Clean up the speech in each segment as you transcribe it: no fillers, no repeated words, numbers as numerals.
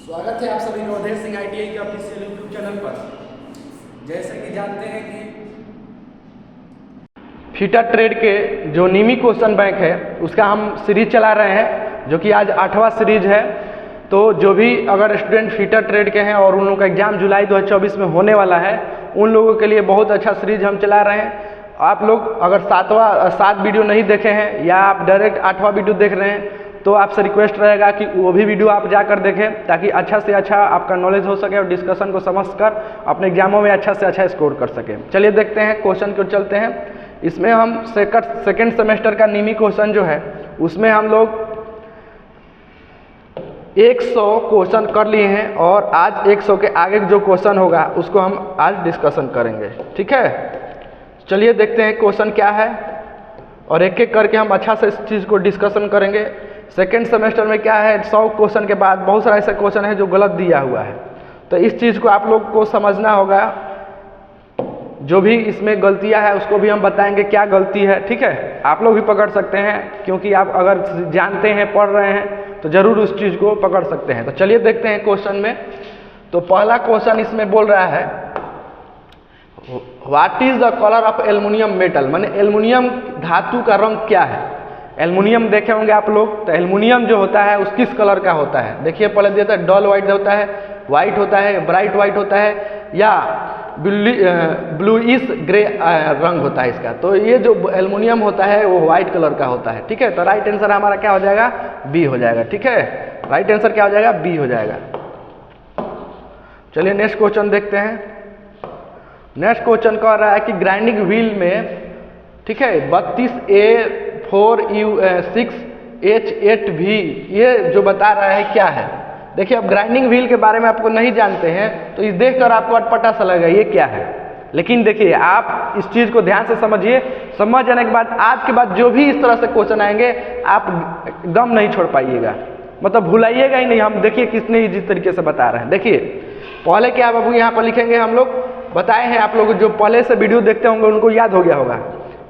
स्वागत है आप सभी का उदय सिंह ITI के ऑफिशियल यूट्यूब चैनल पर। जैसे कि जानते हैं कि फीटर ट्रेड के जो नियमित क्वेश्चन बैंक है उसका हम सीरीज चला रहे हैं, जो कि आज 8वां सीरीज है। तो जो भी अगर स्टूडेंट फीटर ट्रेड के हैं और उन लोगों का एग्जाम जुलाई 2024 में होने वाला है, उन लोगों के लिए बहुत अच्छा सीरीज हम चला रहे हैं। आप लोग अगर 7 वीडियो नहीं देखे हैं या आप डायरेक्ट 8वां वीडियो देख रहे हैं तो आपसे रिक्वेस्ट रहेगा कि वो भी वीडियो आप जाकर देखें, ताकि अच्छा से अच्छा आपका नॉलेज हो सके और डिस्कशन को समझकर अपने एग्जामों में अच्छा से अच्छा स्कोर कर सकें। चलिए देखते हैं क्वेश्चन को, चलते हैं। इसमें हम सेकंड सेमेस्टर का नियमित क्वेश्चन जो है उसमें हम लोग 100 क्वेश्चन कर लिए हैं और आज 100 के आगे जो क्वेश्चन होगा उसको हम आज डिस्कशन करेंगे। ठीक है, चलिए देखते हैं क्वेश्चन क्या है और एक एक करके हम अच्छा से इस चीज़ को डिस्कशन करेंगे। सेकेंड सेमेस्टर में क्या है, 100 क्वेश्चन के बाद बहुत सारा ऐसा क्वेश्चन है जो गलत दिया हुआ है, तो इस चीज़ को आप लोग को समझना होगा। जो भी इसमें गलतियां है उसको भी हम बताएंगे क्या गलती है। ठीक है, आप लोग भी पकड़ सकते हैं, क्योंकि आप अगर जानते हैं, पढ़ रहे हैं तो ज़रूर उस चीज़ को पकड़ सकते हैं। तो चलिए देखते हैं क्वेश्चन में। तो पहला क्वेश्चन इसमें बोल रहा है, what is the colour of aluminium metal, माने एल्युमिनियम धातु का रंग क्या है। एल्युमिनियम देखे होंगे आप लोग, तो एल्युमिनियम जो होता है उस किस कलर का होता है। देखिए पहले देता है डल वाइट होता है, वाइट होता है, ब्राइट वाइट होता है, या ब्लूइश ग्रे रंग होता है इसका। तो ये जो एल्युमिनियम होता है वो व्हाइट कलर का होता है। ठीक है, तो राइट आंसर हमारा क्या हो जाएगा, बी हो जाएगा। ठीक है, राइट आंसर क्या हो जाएगा, बी हो जाएगा। चलिए नेक्स्ट क्वेश्चन देखते हैं। नेक्स्ट क्वेश्चन कह रहा है कि ग्राइंडिंग व्हील में, ठीक है, 32A4U6H8V ये जो बता रहा है क्या है। देखिए अब ग्राइंडिंग व्हील के बारे में आपको नहीं जानते हैं तो इस देखकर आपको अटपटा सा लगेगा ये क्या है, लेकिन देखिए आप इस चीज़ को ध्यान से समझिए। समझ जाने के बाद आज के बाद जो भी इस तरह से क्वेश्चन आएंगे आप एकदम नहीं छोड़ पाइएगा, मतलब भुलाइएगा ही नहीं। हम देखिए कितने जिस तरीके से बता रहे हैं। देखिए पहले क्या बाबू यहाँ पर लिखेंगे, हम लोग बताए हैं, आप लोग जो पहले से वीडियो देखते होंगे उनको याद हो गया होगा,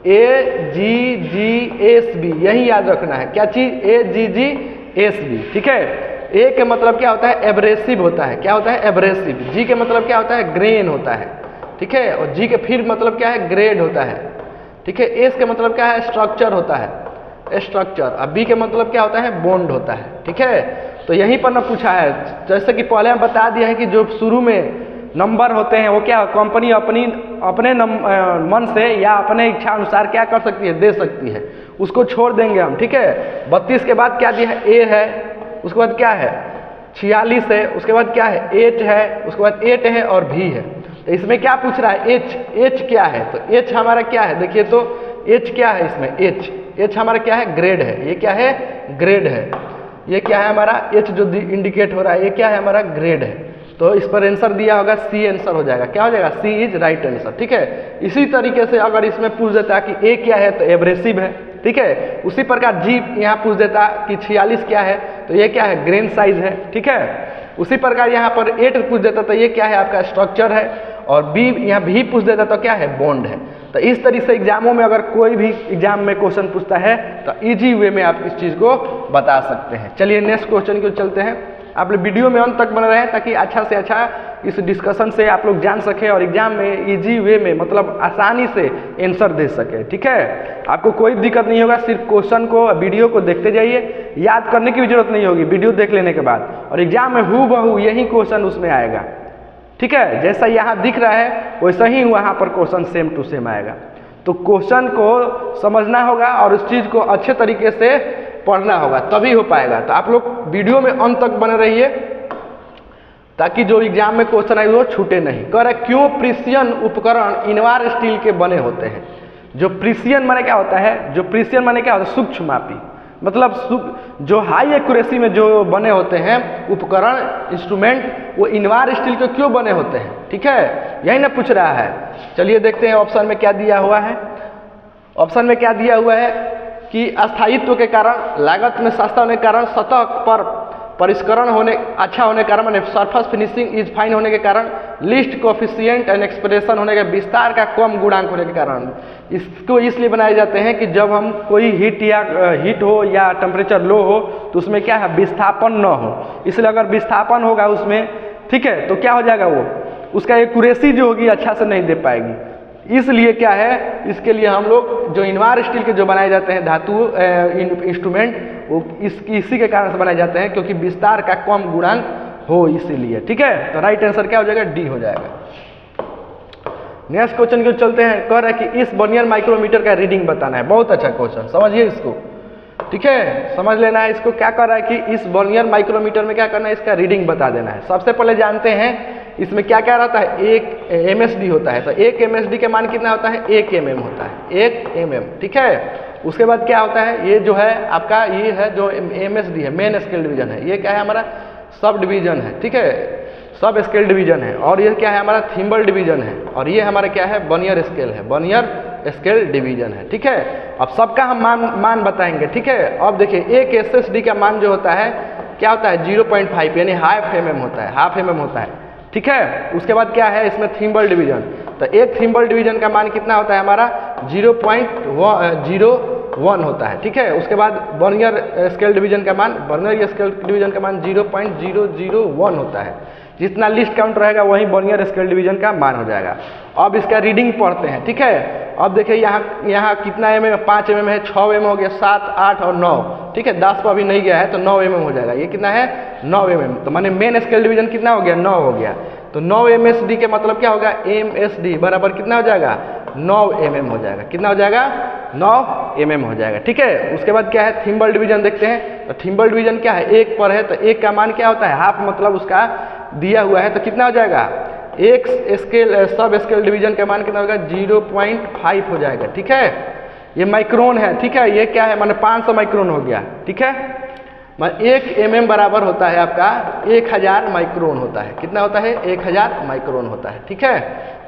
AGGSB, यही याद रखना है। क्या चीज़, AGGSB। ठीक है, ए के मतलब क्या होता है, एब्रेसिव होता है। क्या होता है, एब्रेसिव। जी के मतलब क्या होता है, ग्रेन होता है। ठीक है, और जी के फिर मतलब क्या है, ग्रेड होता है। ठीक है, एस के मतलब क्या है, स्ट्रक्चर होता है, स्ट्रक्चर। अब बी के मतलब क्या होता है, बॉन्ड होता है। ठीक है, तो यहीं पर ना पूछा है, जैसे कि पहले हम बता दिया है कि जो शुरू में नंबर होते हैं वो क्या कंपनी अपने मन से या अपने इच्छा अनुसार क्या कर सकती है, दे सकती है, उसको छोड़ देंगे हम। ठीक है, 32 के बाद क्या दिया है, ए है, उसके बाद क्या है 46 है, उसके बाद क्या है 8 है, उसके बाद 8 है और भी है। तो इसमें क्या पूछ रहा है, एच क्या है। तो एच हमारा क्या है, देखिए तो एच क्या है इसमें, एच हमारा क्या है, ग्रेड है। ये क्या है, ग्रेड है। ये क्या है हमारा, एच जो इंडिकेट हो रहा है ये क्या है, हमारा ग्रेड है। तो इस पर आंसर दिया होगा, सी आंसर हो जाएगा। क्या हो जाएगा, सी इज राइट आंसर। ठीक है, इसी तरीके से अगर इसमें पूछ देता कि ए क्या है तो एब्रेसिव है। ठीक है, उसी प्रकार जी यहाँ पूछ देता कि 46 क्या है तो ये क्या है, ग्रेन साइज है। ठीक है, उसी प्रकार यहाँ पर 8 पूछ देता तो ये क्या है, आपका स्ट्रक्चर है। और बी यहाँ भी पूछ देता तो क्या है, बॉन्ड है। तो इस तरीके से एग्जामों में अगर कोई भी एग्जाम में क्वेश्चन पूछता है तो इजी वे में आप इस चीज़ को बता सकते हैं। चलिए नेक्स्ट क्वेश्चन को चलते हैं। आप लोग वीडियो में अंत तक बने रहें ताकि अच्छा से अच्छा इस डिस्कशन से आप लोग जान सके और एग्जाम में इजी वे में, मतलब आसानी से आंसर दे सके। ठीक है, आपको कोई दिक्कत नहीं होगा, सिर्फ क्वेश्चन को, वीडियो को देखते जाइए, याद करने की भी जरूरत नहीं होगी वीडियो देख लेने के बाद, और एग्जाम में हूबहू यही क्वेश्चन उसमें आएगा। ठीक है, जैसा यहाँ दिख रहा है वैसा ही वहाँ पर क्वेश्चन सेम टू सेम आएगा। तो क्वेश्चन को समझना होगा और उस चीज़ को अच्छे तरीके से पढ़ना होगा, तभी हो पाएगा। तो आप लोग वीडियो में अंत तक बने रहिए ताकि जो एग्जाम में क्वेश्चन आए वो छूटे नहीं। कह रहा है क्यों प्रिसियन उपकरण इनवार स्टील के बने होते हैं। जो प्रिसियन माने क्या होता है, जो प्रिसियन माने क्या होता है, सूक्ष्म मापी, मतलब जो हाई एक्यूरेसी में जो बने होते हैं उपकरण, इंस्ट्रूमेंट, वो इनवार स्टील के क्यों बने होते हैं। ठीक है, यही ना पूछ रहा है। चलिए देखते हैं ऑप्शन में क्या दिया हुआ है। ऑप्शन में क्या दिया हुआ है कि स्थायित्व के कारण, लागत में सस्ता होने के कारण, सतह पर परिष्करण होने अच्छा होने के कारण, माने सरफेस फिनिशिंग इज फाइन होने के कारण, लिस्ट कोफिशिएंट एंड एक्सप्रेशन होने के, विस्तार का कम गुणांक होने के कारण इसको इसलिए बनाए जाते हैं कि जब हम कोई हीट हो या टेम्परेचर लो हो तो उसमें क्या है, विस्थापन न हो। इसलिए अगर विस्थापन होगा उसमें, ठीक है, तो क्या हो जाएगा, वो उसका एक्यूरेसी जो होगी अच्छा से नहीं दे पाएगी। इसलिए क्या है, इसके लिए हम लोग जो इनवार स्टील के जो बनाए जाते हैं धातु इंस्ट्रूमेंट, वो इसी के कारण से बनाए जाते हैं, क्योंकि विस्तार का कम गुणांक हो इसीलिए। ठीक है, तो राइट आंसर क्या हो जाएगा, डी हो जाएगा। नेक्स्ट क्वेश्चन की चलते हैं। कह रहा है कि इस वर्नियर माइक्रोमीटर का रीडिंग बताना है। बहुत अच्छा क्वेश्चन, समझिए इसको। ठीक है, समझ लेना है इसको। क्या कर रहा है कि इस वर्नियर माइक्रोमीटर में क्या करना है, इसका रीडिंग बता देना है। सबसे पहले जानते हैं इसमें क्या क्या रहता है, एक MSD होता है। तो एक MSD के मान कितना होता है, 1 mm होता है, 1 mm। ठीक है, उसके बाद क्या होता है, ये जो है आपका, ये है जो MSD है, मेन स्केल डिवीजन है। ये क्या है, हमारा सब डिवीजन है। ठीक है, सब स्केल डिवीजन है। और ये क्या है, हमारा थिम्बल डिवीजन है। और ये हमारा क्या है, वर्नियर स्केल है, वर्नियर स्केल डिवीजन है। ठीक है, अब सबका हम मान बताएंगे। ठीक है, अब देखिए एक SSD का मान जो होता है क्या होता है, 0.5 यानी हाफ mm होता है, हाफ mm होता है। ठीक है, उसके बाद क्या है इसमें थिम्बल डिवीजन। तो एक थिम्बल डिवीजन का मान कितना होता है हमारा, 0.01 होता है। ठीक है, उसके बाद वर्नियर स्केल डिवीजन का मान, वर्नियर स्केल डिवीजन का मान 0.001 होता है। जितना लिस्ट काउंट रहेगा वही वर्नियर स्केल डिवीजन का मान हो जाएगा। अब इसका रीडिंग पढ़ते हैं। ठीक है, अब देखिए यहाँ कितना mm, 5 mm है, 6 mm हो गया, 7, 8 और 9। ठीक है, 10 पर अभी नहीं गया है तो 9 mm हो जाएगा। ये कितना है, 9 mm। तो माने मेन स्केल डिवीजन कितना हो गया, 9 हो गया। तो 9 MSD के मतलब क्या होगा, MSD बराबर कितना हो जाएगा, 9 mm हो जाएगा। कितना हो जाएगा, 9 mm हो जाएगा। ठीक है, उसके बाद क्या है, थिम्बल डिवीजन देखते हैं। तो थिम्बल डिवीजन क्या है, 1 पर है, तो 1 का मान क्या होता है, हाफ, मतलब उसका दिया हुआ है। तो कितना हो जाएगा, एक स्केल सब स्केल डिवीजन का मान कितना होगा, 0.5 हो जाएगा। ठीक है, ये माइक्रोन है। ठीक है, ये क्या है, माने 500 माइक्रोन हो गया। ठीक है, 1 mm बराबर होता है आपका 1000 माइक्रोन होता है। कितना होता है, 1000 माइक्रोन होता है। ठीक है,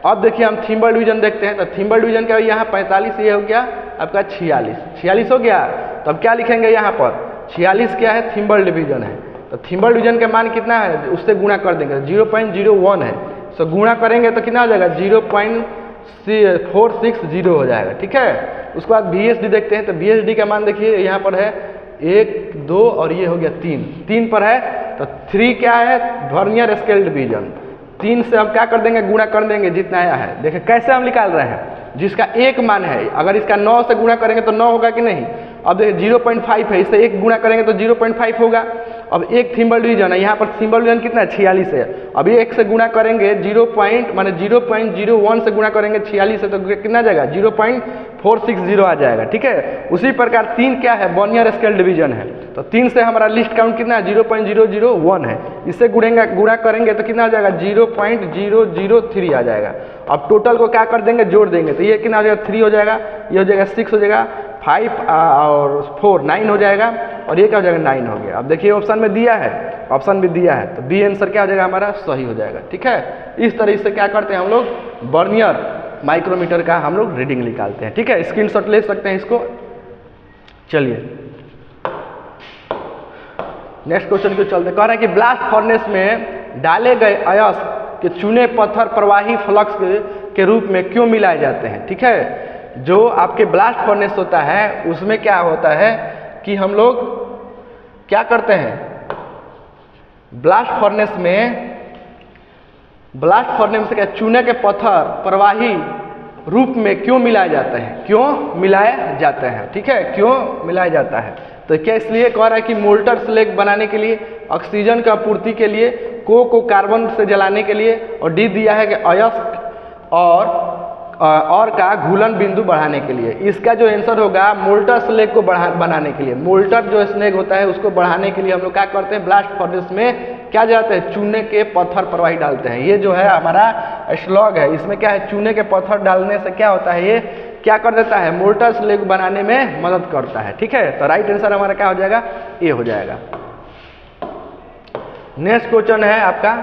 अब देखिए हम थिम्बल डिवीजन देखते हैं। तो थिम्बल डिवीजन का यहाँ 45, ये हो गया आपका 46 हो गया। तो अब क्या लिखेंगे यहाँ पर, 46 क्या है, थिम्बल डिवीजन है। तो थिम्बल डिवीजन का मान कितना है, उससे गुणा कर देंगे, 0.01 है। तो गुणा करेंगे तो कितना हो जाएगा, 0.460 हो जाएगा। ठीक है, उसके बाद VSD देखते हैं। तो VSD का मान देखिए यहाँ पर है 1, 2 और ये हो गया 3 पर है। तो 3 क्या है, वर्नियर स्केल डिवीजन। 3 से हम क्या कर देंगे, गुणा कर देंगे जितना आया है। देखिए कैसे हम निकाल रहे हैं, जिसका 1 मान है, अगर इसका 9 से गुणा करेंगे तो 9 होगा कि नहीं। अब देखिए 0.5 है, इससे 1 गुणा करेंगे तो 0.5 होगा। अब एक थिम्बल डिवीजन है, यहाँ पर थिम्बल डिवीजन कितना है, 46 है। अब 1 से गुणा करेंगे 0.01 से गुणा करेंगे 46 से, तो कितना जाएगा, 0.460 आ जाएगा। ठीक है, उसी प्रकार 3 क्या है, वर्नियर स्केल डिवीजन है। तो 3 से हमारा लिस्ट काउंट कितना है, 0.001 है। इससे गुणा करेंगे तो कितना आ जाएगा, 0.003 आ जाएगा। अब टोटल को क्या कर देंगे, जोड़ देंगे। तो ये कितना हो जाएगा, 3 हो जाएगा, ये हो जाएगा 6 हो जाएगा, 5 और 4 9 हो जाएगा, और ये क्या हो जाएगा, 9 हो गया। अब देखिए ऑप्शन में दिया है, ऑप्शन भी दिया है, तो बी आंसर क्या हो जाएगा हमारा, सही हो जाएगा। ठीक है, इस तरह से क्या करते हैं हम लोग, वर्नियर माइक्रोमीटर का हम लोग रीडिंग निकालते हैं। ठीक है, स्क्रीनशॉट ले सकते हैं इसको। चलिए नेक्स्ट क्वेश्चन को चलते। कह रहे हैं कि ब्लास्ट फर्नेस में डाले गए अयस्क के चुने पत्थर प्रवाही फ्लक्स के रूप में क्यों मिलाए जाते हैं। ठीक है, जो आपके ब्लास्ट फर्नेस होता है उसमें क्या होता है कि हम लोग क्या करते हैं, ब्लास्ट फर्नेस में क्या चूने के पत्थर प्रवाही रूप में क्यों मिलाए जाते हैं, क्यों मिलाए जाते हैं। ठीक है, क्यों मिलाया जाता है, तो क्या इसलिए कह रहा है कि मोल्टर स्लैग बनाने के लिए, ऑक्सीजन का आपूर्ति के लिए, को कार्बन से जलाने के लिए, और डी दिया है कि अयस्क और का घुलन बिंदु बढ़ाने के लिए। इसका जो आंसर होगा मोल्टर स्लैग को बनाने के लिए, मोल्टर जो स्लैग होता है उसको बढ़ाने के लिए हम लोग क्या करते हैं, ब्लास्ट फर्नेस में क्या जाते हैं, चूने के पत्थर प्रवाही डालते हैं। ये जो है हमारा स्लॉग है, इसमें क्या है, चूने के पत्थर डालने से क्या होता है, ये क्या कर देता है, मोल्टर स्लैग बनाने में मदद करता है। ठीक है, तो राइट आंसर हमारा क्या हो जाएगा, ए हो जाएगा। नेक्स्ट क्वेश्चन है आपका,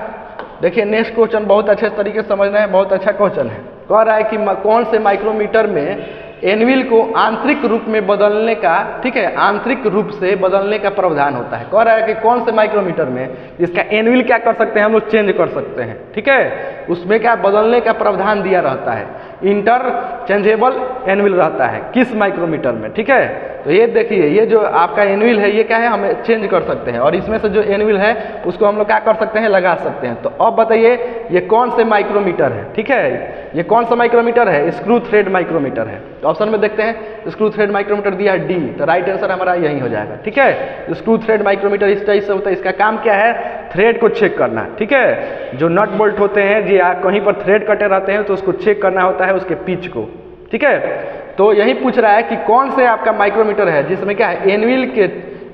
देखिए नेक्स्ट क्वेश्चन बहुत अच्छे तरीके से समझना है, बहुत अच्छा क्वेश्चन है। कह रहा है कि कौन से माइक्रोमीटर में एनविल को आंतरिक रूप में बदलने का, ठीक है, आंतरिक रूप से बदलने का प्रावधान होता है। कह रहा है कि कौन से माइक्रोमीटर में इसका एनविल क्या कर सकते हैं, हम लोग चेंज कर सकते हैं, ठीक है, उसमें क्या बदलने का प्रावधान दिया रहता है, इंटरचेंजेबल एनविल रहता है किस माइक्रोमीटर में, ठीक है। तो ये देखिए, ये जो आपका एनविल है ये क्या है, हम चेंज कर सकते हैं, और इसमें से जो एनविल है उसको हम लोग क्या कर सकते हैं, लगा सकते हैं। तो अब बताइए ये कौन से माइक्रोमीटर है, ठीक है, ये कौन सा माइक्रोमीटर है, स्क्रू थ्रेड माइक्रोमीटर है। तो ऑप्शन में देखते हैं स्क्रू थ्रेड माइक्रोमीटर दिया है डी, तो राइट आंसर हमारा यही हो जाएगा, ठीक है। स्क्रू थ्रेड माइक्रोमीटर इस टाइप से होता है, इसका काम क्या है, थ्रेड को चेक करना, ठीक है, जो नट बोल्ट होते हैं जी, कहीं पर थ्रेड कटे रहते हैं तो उसको चेक करना होता है, उसके पिच को, ठीक है। तो यही पूछ रहा है कि कौन से आपका माइक्रोमीटर है जिसमें क्या है, एनविल के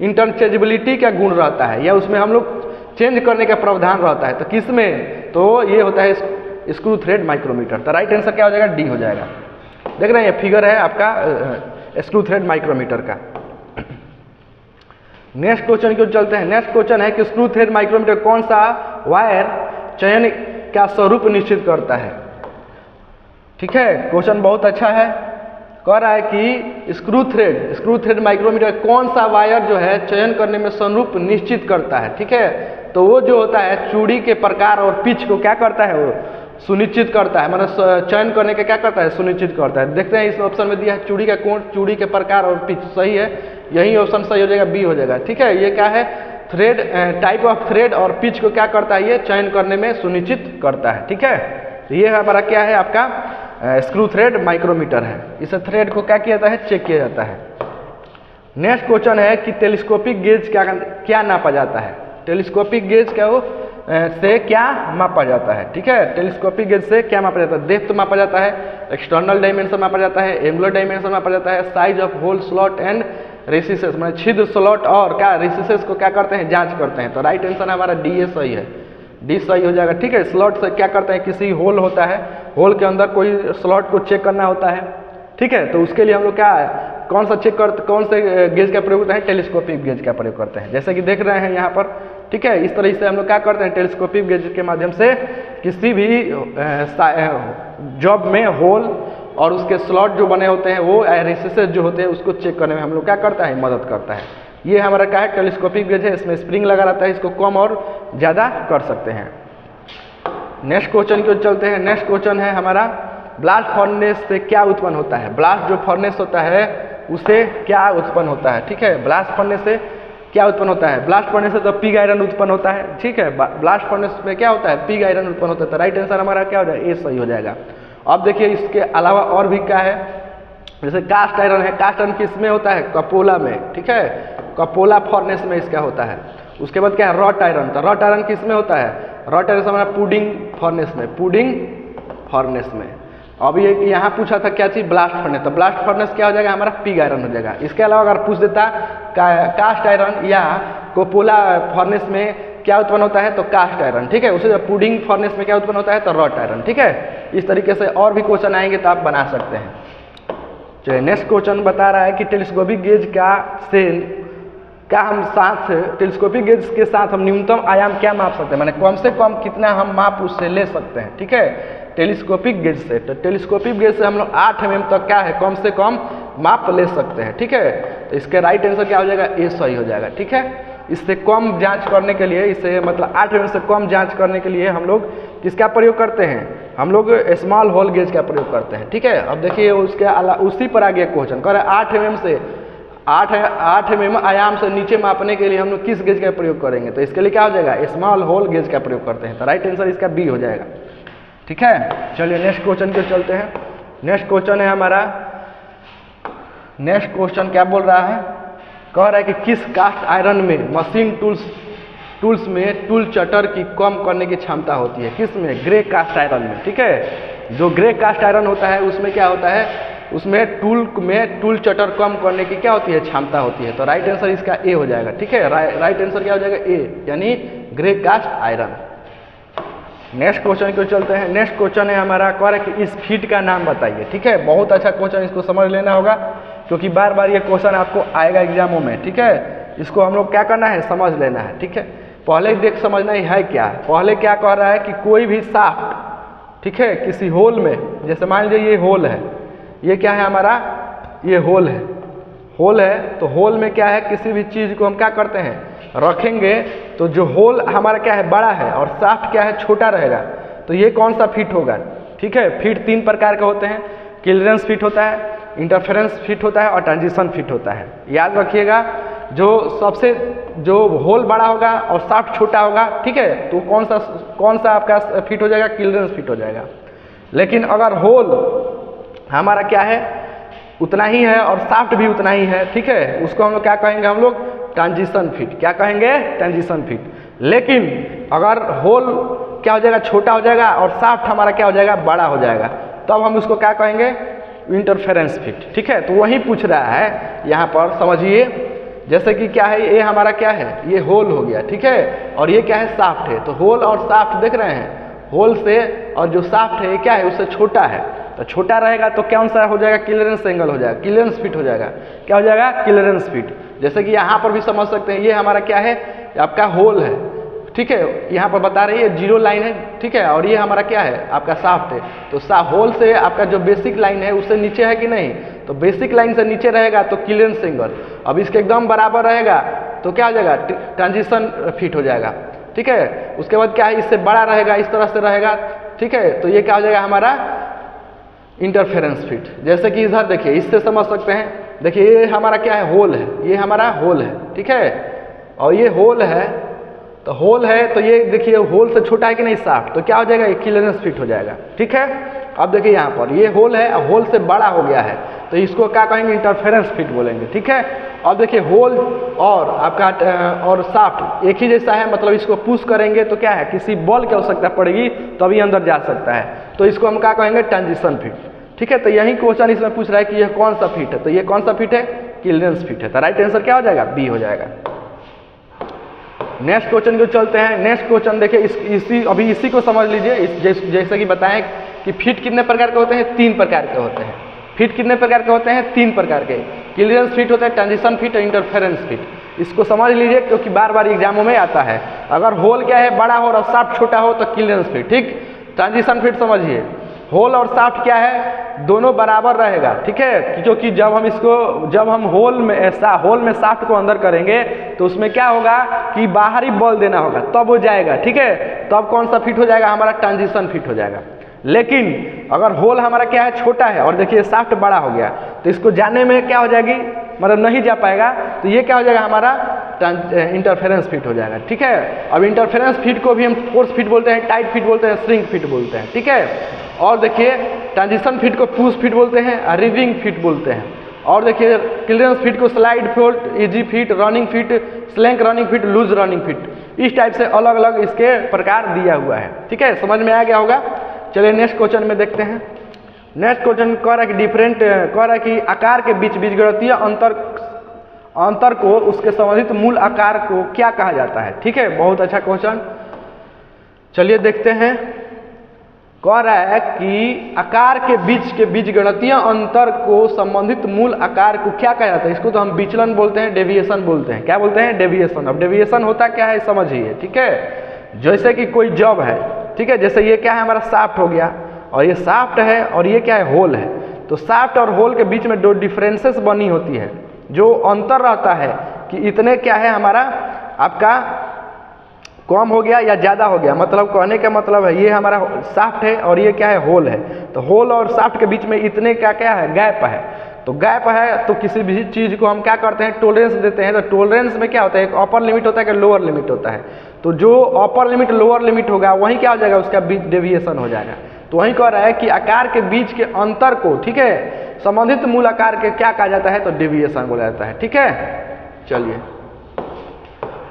इंटरचेंजेबिलिटी का गुण रहता है, या उसमें हम लोग चेंज करने का प्रावधान रहता है। तो किस में, तो ये होता है स्क्रू थ्रेड माइक्रोमीटर। तो राइट आंसर क्या हो जाएगा, डी हो जाएगा। देख रहे हैं ये फिगर है आपका स्क्रू थ्रेड माइक्रोमीटर का। नेक्स्ट क्वेश्चन की ओर चलते हैं। नेक्स्ट क्वेश्चन है कि स्क्रू थ्रेड माइक्रोमीटर कौन सा वायर चयन का स्वरूप निश्चित करता है, ठीक है। क्वेश्चन बहुत अच्छा है, कह रहा है कि स्क्रू थ्रेड माइक्रोमीटर कौन सा वायर जो है चयन करने में स्वरूप निश्चित करता है, ठीक है। तो वो जो होता है चूड़ी के प्रकार और पिच को क्या करता है, वो सुनिश्चित करता है, मतलब चयन करने का क्या करता है, सुनिश्चित करता है। देखते हैं इस ऑप्शन में दिया है चूड़ी का कोण, चूड़ी के प्रकार और पिच, सही है, यही ऑप्शन सही हो जाएगा, बी हो जाएगा, ठीक है। ये क्या है, थ्रेड, टाइप ऑफ थ्रेड और पिच को क्या करता है, ये चयन करने में सुनिश्चित करता है, ठीक है। तो ये हमारा क्या है, आपका स्क्रू थ्रेड माइक्रोमीटर है, इस थ्रेड को क्या किया जाता है, चेक किया जाता है। नेक्स्ट क्वेश्चन है कि टेलीस्कोपिक गेज क्या नापा जाता है, टेलीस्कोपिक गेज क्या हो से क्या मापा जाता है, ठीक है। टेलीस्कोपिक गेज से क्या मापा जाता है, डेप्थ मापा जाता है, एक्सटर्नल डायमेंशन मापा जाता है, एंगुलर डायमेंशन मापा जाता है, size of hole slot and recesses, मतलब छिद्र स्लॉट और क्या रेसिसेस को क्या करते हैं, जांच करते हैं। तो राइट आंसर हमारा डी सही है, डी सही हो जाएगा, ठीक है। स्लॉट से क्या करते हैं, किसी होल होता है, होल के अंदर कोई स्लॉट को चेक करना होता है, ठीक है। तो उसके लिए हम लोग क्या है, कौन सा चेक करते, कौन से गेज का प्रयोग करते हैं, टेलीस्कोपिक गेज का प्रयोग करते हैं, जैसे कि देख रहे हैं यहाँ पर, ठीक है। इस तरह से हम लोग क्या करते हैं, टेलीस्कोपिक गेज के माध्यम से किसी भी जॉब में होल और उसके स्लॉट जो बने होते हैं वो रेसिसेस जो होते हैं उसको चेक करने में हम लोग क्या करता है, मदद करता है। ये हमारा क्या है, टेलीस्कोपिक गेज है, इसमें स्प्रिंग लगा रहता है, इसको कम और ज़्यादा कर सकते हैं। नेक्स्ट क्वेश्चन की ओर चलते हैं। नेक्स्ट क्वेश्चन है हमारा, ब्लास्ट फर्नेस से क्या उत्पन्न होता है, ब्लास्ट जो फर्नेस होता है उससे क्या उत्पन्न होता है, ठीक है। ब्लास्ट फर्नेस से क्या उत्पन्न होता है, ब्लास्ट फर्नेस से तो पिग आयरन उत्पन्न होता है, ठीक है। ब्लास्ट फर्नेस में क्या होता है, पिग आयरन उत्पन्न होता है। तो राइट आंसर हमारा क्या हो जाएगा, ए सही हो जाएगा। अब देखिए इसके अलावा और भी क्या है, जैसे कास्ट आयरन है, कास्ट आयरन किस में होता है, कपोला में, ठीक है, कपोला फर्नेस में इसका होता है। उसके बाद क्या है, रॉट आयरन, तो रॉट आयरन किस में होता है, रॉट आयरन हमारा पुडिंग फर्नेस में, पुडिंग फर्नेस में। अब ये यहाँ पूछा था क्या चीज़, ब्लास्ट फर्नेस, तो ब्लास्ट फर्नेस क्या हो जाएगा, हमारा पिग आयरन हो जाएगा। इसके अलावा अगर पूछ देता कास्ट आयरन या कोपोला फर्नेस में क्या उत्पन्न होता है, तो कास्ट आयरन, ठीक है। उसे पुडिंग फर्नेस में क्या उत्पन्न होता है, तो रॉट आयरन, ठीक है। इस तरीके से और भी क्वेश्चन आएंगे तो आप बना सकते हैं। चलिए नेक्स्ट क्वेश्चन बता रहा है कि टेलीस्कोपिक गेज का से क्या हम साथ, टेलीस्कोपिक गेज के साथ हम न्यूनतम आयाम क्या माप सकते हैं, माने कम से कम कितना हम माप उससे ले सकते हैं, ठीक है, टेलीस्कोपिक गेज से। तो टेलीस्कोपिक गेज से हम लोग 8 mm तक क्या है, कम से कम माप ले सकते हैं, ठीक है। तो इसके राइट आंसर क्या हो जाएगा, ए सही हो जाएगा, ठीक है। इससे कम जांच करने के लिए, इससे मतलब 8 mm से कम जांच करने के लिए हम लोग किसका प्रयोग करते हैं, हम लोग स्मॉल होल गेज का प्रयोग करते हैं, ठीक है। अब देखिए उसके अलावा उसी पर आगे क्वेश्चन कर 8 mm से 8 mm आयाम से नीचे मापने के लिए हम लोग किस गेज का प्रयोग करेंगे, तो इसके लिए क्या हो जाएगा, स्मॉल होल गेज का प्रयोग करते हैं। तो राइट आंसर इसका बी हो जाएगा, ठीक है। चलिए नेक्स्ट क्वेश्चन पे चलते हैं। नेक्स्ट क्वेश्चन है हमारा, नेक्स्ट क्वेश्चन क्या बोल रहा है, कह रहा है कि किस कास्ट आयरन में मशीन टूल्स में टूल चटर की कम करने की क्षमता होती है, किस में, ग्रे कास्ट आयरन में, ठीक है। जो ग्रे कास्ट आयरन होता है उसमें क्या होता है, उसमें टूल चटर कम करने की क्या होती है, क्षमता होती है। तो राइट आंसर इसका ए हो जाएगा, ठीक है। राइट आंसर क्या हो जाएगा, ए, यानी grey cast iron. Next question को चलते हैं। नेक्स्ट क्वेश्चन है हमारा, कह रहा है कि इस फीट का नाम बताइए, ठीक है। बहुत अच्छा क्वेश्चन, इसको समझ लेना होगा क्योंकि बार बार ये क्वेश्चन आपको आएगा एग्जामों में, ठीक है। इसको हम लोग क्या करना है, समझ लेना है, ठीक है। पहले देख समझना ही है क्या, पहले क्या कह रहा है कि कोई भी शाफ्ट, ठीक है, किसी होल में, जैसे मान लीजिए ये होल है, ये क्या है हमारा ये होल है, होल है। तो होल में क्या है, किसी भी चीज़ को हम क्या करते हैं, रखेंगे तो जो होल हमारा क्या है, बड़ा है और शाफ्ट क्या है, छोटा रहेगा। तो ये कौन सा फिट होगा, ठीक है। फिट 3 प्रकार के होते हैं, क्लियरेंस फिट होता है, इंटरफेरेंस फिट होता है और ट्रांजिशन फिट होता है। याद रखिएगा, जो होल बड़ा होगा और शाफ्ट छोटा होगा, ठीक है, तो कौन सा आपका फिट हो जाएगा, क्लियरेंस फिट हो जाएगा। लेकिन अगर होल हमारा क्या है, उतना ही है और शाफ्ट भी उतना ही है, ठीक है, उसको हम लोग क्या कहेंगे, हम लोग ट्रांजिशन फिट। क्या कहेंगे, ट्रांजिशन फिट। लेकिन अगर होल क्या हो जाएगा, छोटा हो जाएगा और शाफ्ट हमारा क्या हो जाएगा, बड़ा हो जाएगा, तब हम उसको क्या कहेंगे, इंटरफेरेंस फिट, ठीक है। तो वही पूछ रहा है यहाँ पर, समझिए। जैसे कि क्या है, ये हमारा क्या है, ये होल हो गया, ठीक है, और ये क्या है, शाफ्ट है। तो होल और शाफ्ट देख रहे हैं, होल से और जो शाफ्ट है ये क्या है, उससे छोटा है। तो छोटा रहेगा तो कौन सा हो जाएगा, क्लियरेंस एंगल हो जाएगा, क्लियरेंस फिट हो जाएगा। क्या हो जाएगा, क्लियरेंस फिट। जैसे कि यहाँ पर भी समझ सकते हैं, ये हमारा क्या है, आपका होल है, ठीक है, यहाँ पर बता रही है 0 लाइन है, ठीक है, और ये हमारा क्या है, आपका शाफ्ट है। तो होल से आपका जो बेसिक लाइन है उससे नीचे है कि नहीं, तो बेसिक लाइन से नीचे रहेगा तो क्लियरेंस एंगल। अब इसके एकदम बराबर रहेगा तो क्या हो जाएगा, ट्रांजिशन फिट हो जाएगा, ठीक है। उसके बाद क्या है, इससे बड़ा रहेगा, इस तरह से रहेगा, ठीक है, तो ये क्या हो जाएगा, हमारा इंटरफेरेंस फिट। जैसे कि इधर देखिए, इससे समझ सकते हैं, देखिए ये हमारा क्या है, होल है, ये हमारा होल है, ठीक है, और ये होल है। तो होल है तो ये देखिए होल से छोटा है कि नहीं, शाफ्ट, तो क्या हो जाएगा, ये क्लियरेंस फिट हो जाएगा, ठीक है। अब देखिए यहाँ पर ये होल है और होल से बड़ा हो गया है, तो इसको क्या कहेंगे, इंटरफेरेंस फिट बोलेंगे, ठीक है। अब देखिए होल और आपका और शाफ्ट एक ही जैसा है, मतलब इसको पुश करेंगे तो क्या है, किसी बल की आवश्यकता पड़ेगी तभी अंदर जा सकता है, तो इसको हम क्या कहेंगे, ट्रांजिशन फिट, ठीक है। तो यही क्वेश्चन इसमें पूछ रहा है कि यह कौन सा फिट है, तो ये कौन सा फिट है, क्लियरेंस फिट है। तो राइट आंसर क्या हो जाएगा, बी हो जाएगा। नेक्स्ट क्वेश्चन को चलते हैं। नेक्स्ट क्वेश्चन देखिए, अभी इसी को समझ लीजिए। जैसे कि बताएं कि फिट कितने प्रकार के होते हैं, 3 प्रकार के होते हैं। फिट कितने प्रकार के होते हैं, 3 प्रकार के। क्लियरेंस फिट होता है, ट्रांजिशन फिट और इंटरफेरेंस फिट। इसको समझ लीजिए क्योंकि बार बार एग्जामों में आता है। अगर होल क्या है, बड़ा हो और शाफ्ट छोटा हो तो क्लियरेंस फिट, ठीक। ट्रांजिशन फिट समझिए, होल और शाफ्ट क्या है, दोनों बराबर रहेगा, ठीक है, क्योंकि जब हम होल में शाफ्ट को अंदर करेंगे तो उसमें क्या होगा कि बाहरी बल देना होगा, तब वो जाएगा, ठीक है। तब कौन सा फिट हो जाएगा, हमारा ट्रांजिशन फिट हो जाएगा। लेकिन अगर होल हमारा क्या है, छोटा है और देखिए शाफ्ट बड़ा हो गया, तो इसको जाने में क्या हो जाएगी, मतलब नहीं जा पाएगा, तो ये क्या हो जाएगा, हमारा इंटरफेरेंस फिट हो जाएगा, ठीक है। अब इंटरफेरेंस फिट को भी हम फोर्स फिट बोलते हैं, टाइट फिट बोलते हैं, श्रिंक फिट बोलते हैं, ठीक है। और देखिए ट्रांजिशन फिट को पुश फिट बोलते हैं, रिविंग फिट बोलते हैं। और देखिए क्लियरेंस फिट को slide fit, easy fit, running fit, slack running fit, loose running fit, इस टाइप से अलग अलग इसके प्रकार दिया हुआ है, ठीक है। समझ में आ गया होगा। चलिए नेक्स्ट क्वेश्चन में देखते हैं। नेक्स्ट क्वेश्चन कह रहा है कि आकार के बीच बीजगणितीय अंतर को उसके संबंधित मूल आकार को क्या कहा जाता है, ठीक है। बहुत अच्छा क्वेश्चन, चलिए देखते हैं। कह रहा है कि आकार के बीजगणितीय अंतर को संबंधित मूल आकार को क्या कहा जाता है। इसको तो हम विचलन बोलते हैं, डेविएशन बोलते हैं। क्या बोलते हैं, डेविएशन। अब डेविएशन होता क्या है समझिए, ठीक है। जैसे कि कोई जॉब है, ठीक है, जैसे ये क्या है, हमारा शाफ्ट हो गया और ये शाफ्ट है और ये क्या है, होल है। तो शाफ्ट और होल के बीच में 2 डिफरेंसेस बनी होती है, जो अंतर रहता है कि इतने क्या है, हमारा आपका कम हो गया या ज़्यादा हो गया। मतलब कहने का मतलब है ये हमारा शाफ्ट है और ये क्या है, होल है। तो होल और शाफ्ट के बीच में इतने क्या क्या है, गैप है। तो गैप है तो किसी भी चीज़ को हम क्या करते हैं, टॉलरेंस देते हैं। तो टॉलरेंस में क्या होता है, एक अपर लिमिट होता है, एक लोअर लिमिट होता है। तो जो अपर लिमिट लोअर लिमिट होगा वहीं क्या हो जाएगा, उसका डेविएशन हो जाएगा। तो वहीं कह रहा है कि आकार के बीच के अंतर को, ठीक है, संबंधित मूल आकार के क्या कहा जाता है, तो डेविएशन बोला जाता है, ठीक है। चलिए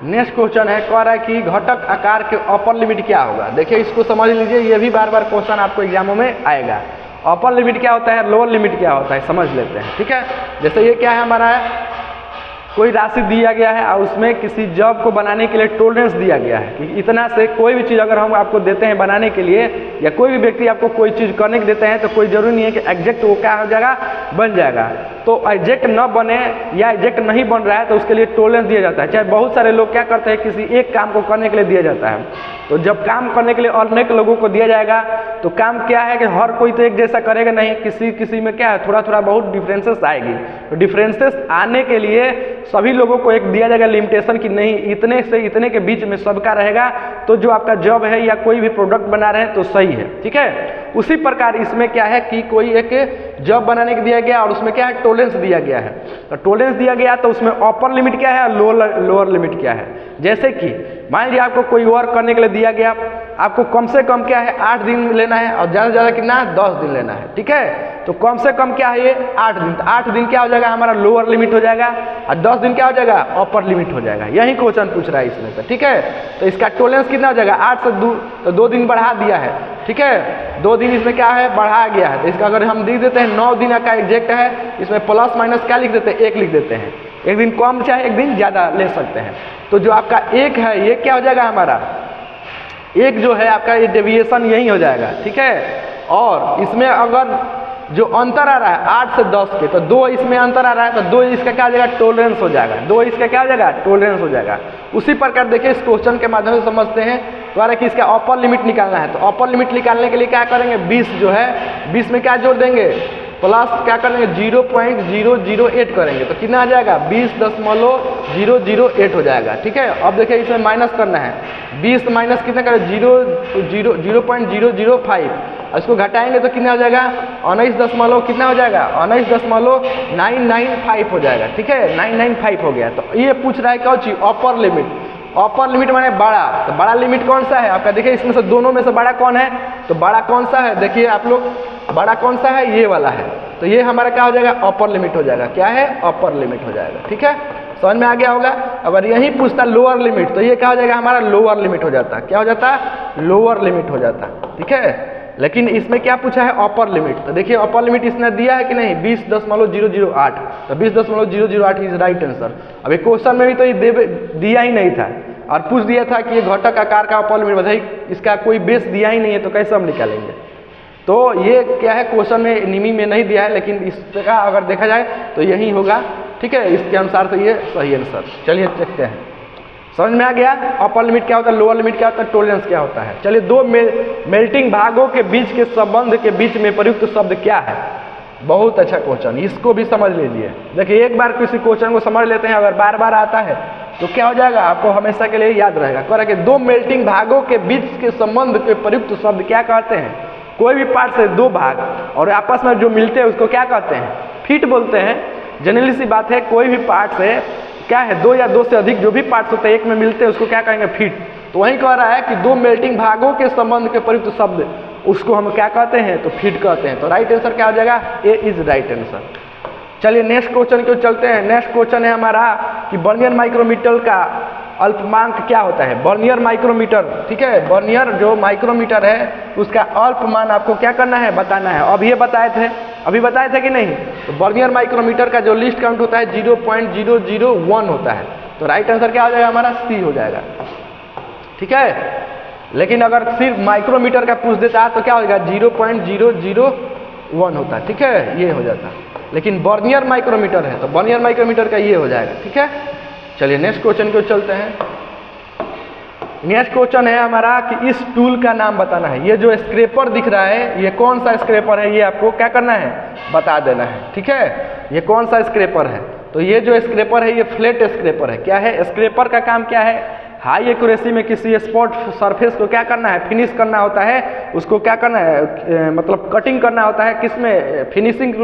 नेक्स्ट क्वेश्चन है, कह रहा है कि घटक आकार के अपर लिमिट क्या होगा। देखिए इसको समझ लीजिए, ये भी बार बार क्वेश्चन आपको एग्जामों में आएगा। अपर लिमिट क्या होता है, लोअर लिमिट क्या होता है, समझ लेते हैं, ठीक है। जैसे ये क्या है, हमारा कोई राशि दिया गया है और उसमें किसी जॉब को बनाने के लिए टॉलरेंस दिया गया है कि इतना से कोई भी चीज़ अगर हम आपको देते हैं बनाने के लिए या कोई भी व्यक्ति आपको कोई चीज़ करने के देते हैं तो कोई जरूरी नहीं है कि एग्जैक्ट वो क्या हो जाएगा, बन जाएगा। तो एग्जैक्ट न बने या एग्जैक्ट नहीं बन रहा है तो उसके लिए टॉलरेंस दिया जाता है। चाहे बहुत सारे लोग क्या करते हैं, किसी एक काम को करने के लिए दिया जाता है, तो जब काम करने के लिए अनेक लोगों को दिया जाएगा तो काम क्या है कि हर कोई तो एक जैसा करेगा नहीं, किसी किसी में क्या है थोड़ा थोड़ा बहुत डिफरेंसेस आएगी। तो डिफरेंसेस आने के लिए सभी लोगों को एक दिया जाएगा लिमिटेशन कि नहीं इतने से इतने के बीच में सबका रहेगा, तो जो आपका जॉब है या कोई भी प्रोडक्ट बना रहे हैं तो सही है, ठीक है। उसी प्रकार इसमें क्या है कि कोई एक जॉब बनाने के दिया गया और उसमें क्या है टॉलरेंस दिया गया है। तो टॉलरेंस दिया गया तो उसमें अपर लिमिट क्या है, लोअर लिमिट क्या है। जैसे कि मान लीजिए आपको कोई वर्क करने के लिए दिया गया, आपको कम से कम क्या है 8 दिन लेना है और ज़्यादा से ज़्यादा कितना है 10 दिन लेना है, ठीक है। तो कम से कम क्या है ये 8 दिन, तो 8 दिन क्या हो जाएगा हमारा लोअर लिमिट हो जाएगा और 10 दिन क्या हो जाएगा अपर लिमिट हो जाएगा। यही क्वेश्चन पूछ रहा है इसमें से, ठीक है। तो इसका टॉलरेंस कितना हो जाएगा 8 से 2, तो 2 दिन बढ़ा दिया है, ठीक है। 2 दिन इसमें क्या है बढ़ा गया है, तो इसका अगर हम लिख देते हैं 9 दिन का एग्जैक्ट है, इसमें प्लस माइनस क्या लिख देते हैं 1 लिख देते हैं। एक दिन कम चाहे एक दिन ज़्यादा ले सकते हैं। तो जो आपका 1 है ये क्या हो जाएगा हमारा 1 जो है आपका ये डेविएशन यही हो जाएगा, ठीक है। और इसमें अगर जो अंतर आ रहा है 8 से 10 के, तो 2 इसमें अंतर आ रहा है तो 2 इसका क्या हो जाएगा टॉलरेंस हो जाएगा, 2 इसका क्या हो जाएगा टॉलरेंस हो जाएगा। उसी प्रकार देखिए इस क्वेश्चन के माध्यम से समझते हैं द्वारा कि इसका अपर लिमिट निकालना है। तो अपर लिमिट निकालने के लिए क्या करेंगे 20 जो है 20 में क्या जोड़ देंगे प्लस क्या करेंगे 0.008 करेंगे तो कितना आ जाएगा 20.008 हो जाएगा, ठीक है। अब देखिए इसमें माइनस करना है 20 माइनस कितना करें 0.005, इसको घटाएंगे तो कितना हो जाएगा 19 कितना हो जाएगा 19.995 हो जाएगा, ठीक है। 995 हो गया। तो ये पूछ रहा है क्या चीज अपर लिमिट। अपर लिमिट माने बड़ा, तो बड़ा लिमिट कौन सा है आपका, देखिए इसमें से दोनों में से बड़ा कौन है, तो बड़ा कौन सा है देखिए आप लोग बड़ा कौन सा है ये वाला है। तो ये हमारा क्या हो जाएगा अपर लिमिट हो जाएगा, क्या है अपर लिमिट हो जाएगा, ठीक है। समझ में आ गया होगा। अगर यही पूछता लोअर लिमिट तो ये क्या हो जाएगा हमारा लोअर लिमिट हो जाता, क्या हो जाता लोअर लिमिट हो जाता, ठीक है। लेकिन इसमें क्या पूछा है अपर लिमिट। तो देखिए अपर लिमिट इसने दिया है कि नहीं 20.008, तो 20.008 इज राइट आंसर। अभी क्वेश्चन में भी तो ये दिया ही नहीं था और पूछ दिया था कि ये घटक आकार का अपर लिमिट बताइए, इसका कोई बेस दिया ही नहीं है तो कैसे हम निकालेंगे। तो ये क्या है क्वेश्चन में निमी में नहीं दिया है, लेकिन इसका अगर देखा जाए तो यही होगा, ठीक है। इसके अनुसार तो ये सही आंसर। चलिए देखते हैं, समझ में आ गया अपर लिमिट क्या होता है लोअर लिमिट क्या होता है टॉलरेंस क्या होता है। चलिए दो मेल्टिंग भागों के बीच के संबंध के बीच में प्रयुक्त शब्द क्या है। बहुत अच्छा क्वेश्चन, इसको भी समझ लीजिए। देखिए एक बार किसी क्वेश्चन को समझ लेते हैं अगर बार बार आता है तो क्या हो जाएगा आपको हमेशा के लिए याद रहेगा। कह रहा है कि दो मेल्टिंग भागों के बीच के संबंध के प्रयुक्त शब्द क्या कहते हैं। कोई भी पार्ट से दो भाग और आपस में जो मिलते हैं उसको क्या कहते हैं फीट बोलते हैं। जनरली सी बात है कोई भी पार्ट से क्या है दो या दो से अधिक जो भी पार्ट्स होते हैं एक में मिलते हैं उसको क्या कहेंगे फीट। तो वही कह रहा है कि दो मेल्टिंग भागों के संबंध के प्रयुक्त शब्द उसको हम क्या कहते हैं तो फीट कहते हैं। तो राइट आंसर क्या हो जाएगा ए इज राइट आंसर। चलिए नेक्स्ट क्वेश्चन को चलते हैं। नेक्स्ट क्वेश्चन है हमारा कि वर्नियर माइक्रोमीटर का अल्पमांक क्या होता है। वर्नियर माइक्रोमीटर, ठीक है, वर्नियर जो माइक्रोमीटर है उसका अल्पमान आपको क्या करना है बताना है। अब ये बताए थे कि नहीं। तो वर्नियर माइक्रोमीटर का जो लिस्ट काउंट होता है 0.001 होता है। तो राइट आंसर क्या हो जाएगा हमारा सी हो जाएगा, ठीक है। लेकिन अगर सिर्फ माइक्रोमीटर का पूछ देता है तो क्या हो जाएगा 0.001 होता है, ठीक है, ये हो जाता। लेकिन वर्नियर माइक्रोमीटर है तो वर्नियर माइक्रोमीटर का ये हो जाएगा, ठीक है। चलिए नेक्स्ट क्वेश्चन को चलते हैं। नेक्स्ट क्वेश्चन है हमारा कि इस टूल का नाम बताना है। ये जो स्क्रैपर दिख रहा है ये कौन सा स्क्रैपर है ये आपको क्या करना है बता देना है, ठीक है। ये कौन सा स्क्रैपर है। तो ये जो स्क्रैपर है ये फ्लैट स्क्रैपर है। क्या है स्क्रैपर का काम क्या है हाई एक्यूरेसी में किसी स्पॉट सरफेस को क्या करना है फिनिश करना होता है। उसको क्या करना है मतलब कटिंग करना होता है, किसमें फिनिशिंग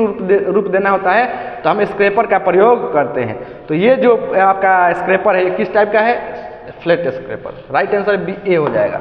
रूप देना होता है। तो हम स्क्रैपर का प्रयोग करते हैं। तो ये जो आपका स्क्रैपर है ये किस टाइप का है flat scraper. Right answer B A हो जाएगा।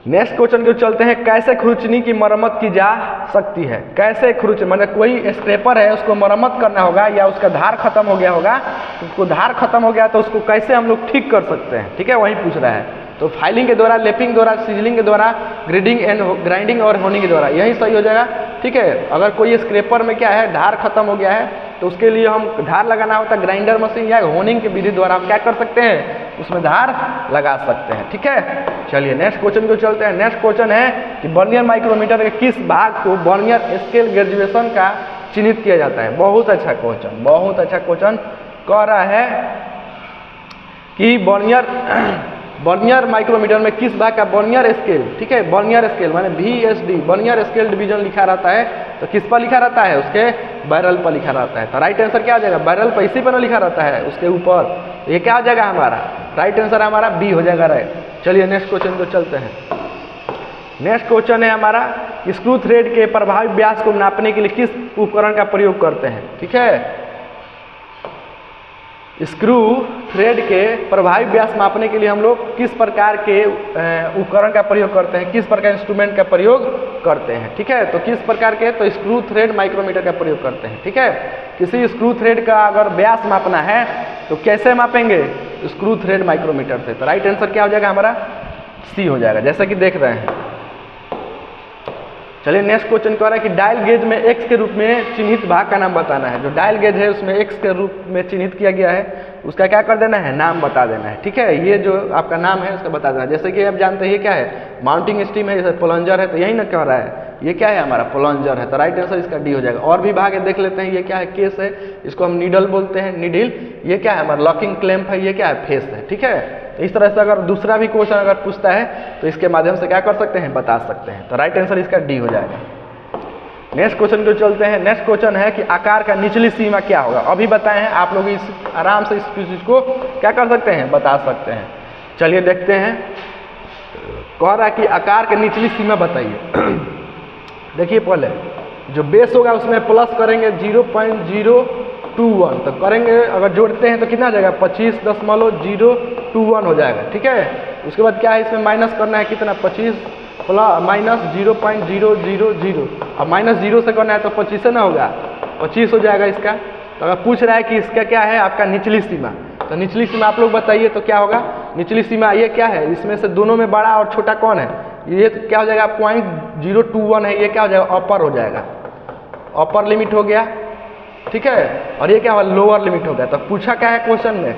नेक्स्ट क्वेश्चन को चलते हैं। कैसे खुरचनी की मरम्मत की जा सकती है। कैसे खुरच मतलब कोई स्क्रैपर है उसको मरम्मत करना होगा या उसका धार खत्म हो गया होगा, उसको धार खत्म हो गया तो उसको कैसे हम लोग ठीक कर सकते हैं, ठीक है, वही पूछ रहा है। तो फाइलिंग के द्वारा, लेपिंग द्वारा, सीजलिंग के द्वारा, ग्राइंडिंग और होनिंग के द्वारा, यही सही हो जाएगा, ठीक है। अगर कोई स्क्रैपर में क्या है धार खत्म हो गया है तो उसके लिए हम धार लगाना होता है ग्राइंडर मशीन या होनिंग की विधि द्वारा हम क्या कर सकते हैं उसमें धार लगा सकते हैं, ठीक है। चलिए नेक्स्ट क्वेश्चन को चलते हैं। नेक्स्ट क्वेश्चन है कि वर्नियर माइक्रोमीटर के किस भाग को वर्नियर स्केल ग्रेजुएशन का चिन्हित किया जाता है। बहुत अच्छा क्वेश्चन, बहुत अच्छा क्वेश्चन कह रहा है कि वर्नियर माइक्रोमीटर में किस भाग का वर्नियर स्केल, ठीक है, वर्नियर स्केल माने VSD वर्नियर स्केल डिवीजन लिखा रहता है, तो किस पर लिखा रहता है, उसके बैरल पर लिखा रहता है। तो राइट आंसर क्या हो जाएगा, बैरल पर इसी पर ना लिखा रहता है उसके ऊपर, तो ये क्या हो जाएगा हमारा राइट आंसर हमारा बी हो जाएगा राइट। चलिए नेक्स्ट क्वेश्चन को चलते हैं। नेक्स्ट क्वेश्चन है हमारा स्क्रू थ्रेड के प्रभावी व्यास को नापने के लिए किस उपकरण का प्रयोग करते हैं। ठीक है, स्क्रू थ्रेड के प्रभावी व्यास मापने के लिए हम लोग किस प्रकार के उपकरण का प्रयोग करते हैं, किस प्रकार इंस्ट्रूमेंट का प्रयोग करते हैं। ठीक है, तो किस प्रकार के, तो स्क्रू थ्रेड माइक्रोमीटर का प्रयोग करते हैं। ठीक है, किसी स्क्रू थ्रेड का अगर व्यास मापना है तो कैसे मापेंगे, स्क्रू थ्रेड माइक्रोमीटर से। तो राइट आंसर क्या हो जाएगा हमारा सी हो जाएगा, जैसा कि देख रहे हैं। चलिए नेक्स्ट क्वेश्चन कह रहा है कि डायल गेज में एक्स के रूप में चिन्हित भाग का नाम बताना है। जो डायल गेज है उसमें एक्स के रूप में चिन्हित किया गया है, उसका क्या कर देना है, नाम बता देना है। ठीक है, ये जो आपका नाम है उसका बता देना है। जैसे कि आप जानते हैं ये क्या है, माउंटिंग स्टीम है, जैसे प्लंजर है, तो यही ना कह रहा है, ये क्या है हमारा प्लंजर है, तो राइट आंसर इसका डी हो जाएगा। और भी भाग है देख लेते हैं, ये क्या है, केस है, इसको हम नीडल बोलते हैं, नीडिल। ये क्या है हमारा लॉकिंग क्लैंप है, ये क्या है, फेस है। ठीक है, तो इस तरह से अगर दूसरा भी क्वेश्चन अगर पूछता है तो इसके माध्यम से क्या कर सकते हैं, बता सकते हैं। तो राइट आंसर इसका डी हो जाएगा। नेक्स्ट क्वेश्चन को चलते हैं। नेक्स्ट क्वेश्चन है कि आकार का निचली सीमा क्या होगा। अभी बताए हैं आप लोग, इस आराम से इस चीज को क्या कर सकते हैं, बता सकते हैं। चलिए देखते हैं, कह रहा है कि आकार की निचली सीमा बताइए। देखिए पहले जो बेस होगा उसमें प्लस करेंगे 0.021, तो करेंगे अगर जोड़ते हैं तो कितना आ जाएगा, 25.021 हो जाएगा। ठीक है, उसके बाद क्या है, इसमें माइनस करना है कितना, 25 प्लस माइनस 0.000, अब माइनस 0 से करना है तो 25 से ना होगा, 25 हो जाएगा इसका। तो अगर पूछ रहा है कि इसका क्या है आपका निचली सीमा, तो निचली सीमा आप लोग बताइए तो क्या होगा निचली सीमा, ये क्या है, इसमें से दोनों में बड़ा और छोटा कौन है, ये तो क्या हो जाएगा 0.021 है, ये क्या हो जाएगा अपर हो जाएगा, अपर लिमिट हो गया। ठीक है, और ये क्या हुआ लोअर लिमिट हो गया। तो पूछा क्या है क्वेश्चन में,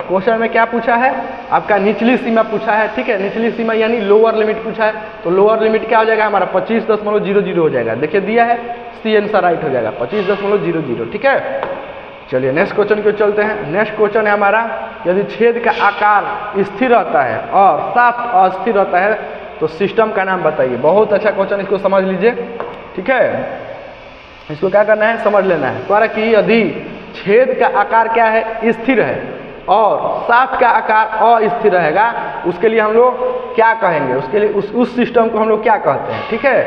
क्वेश्चन में क्या पूछा है आपका निचली सीमा पूछा है। ठीक है, निचली सीमा यानी लोअर लिमिट पूछा है, तो लोअर लिमिट क्या हो जाएगा हमारा 25.00 हो जाएगा। देखिए दिया है, सी आंसर राइट हो जाएगा 25.00। ठीक है, चलिए नेक्स्ट क्वेश्चन को चलते हैं। नेक्स्ट क्वेश्चन है हमारा, यदि छेद का आकार स्थिर रहता है और शाफ्ट अस्थिर रहता है तो सिस्टम का नाम बताइए। बहुत अच्छा क्वेश्चन, इसको समझ लीजिए। ठीक है, इसको क्या करना है, समझ लेना है। कह रहा कि यदि छेद का आकार क्या है, स्थिर है और शाफ्ट का आकार अस्थिर रहेगा, उसके लिए हम लोग क्या कहेंगे, उसके लिए उस सिस्टम को हम लोग क्या कहते हैं। ठीक है,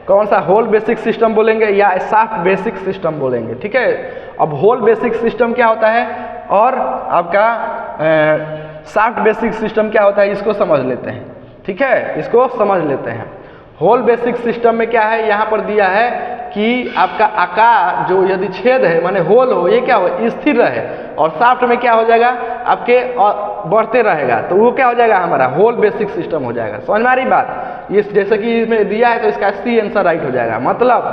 कौन सा, होल बेसिक सिस्टम बोलेंगे या शाफ्ट बेसिक सिस्टम बोलेंगे। ठीक है, अब होल बेसिक सिस्टम क्या होता है और आपका शाफ्ट बेसिक सिस्टम क्या होता है, इसको समझ लेते हैं। ठीक है, इसको समझ लेते हैं। होल बेसिक सिस्टम में क्या है, यहाँ पर दिया है कि आपका आकार जो यदि छेद है माने होल हो, ये क्या हो, स्थिर रहे, और शाफ्ट में क्या हो जाएगा आपके बढ़ते रहेगा, तो वो क्या हो जाएगा हमारा होल बेसिक सिस्टम हो जाएगा। समझ में आ रही बात, ये जैसे कि इसमें दिया है तो इसका सी आंसर राइट हो जाएगा। मतलब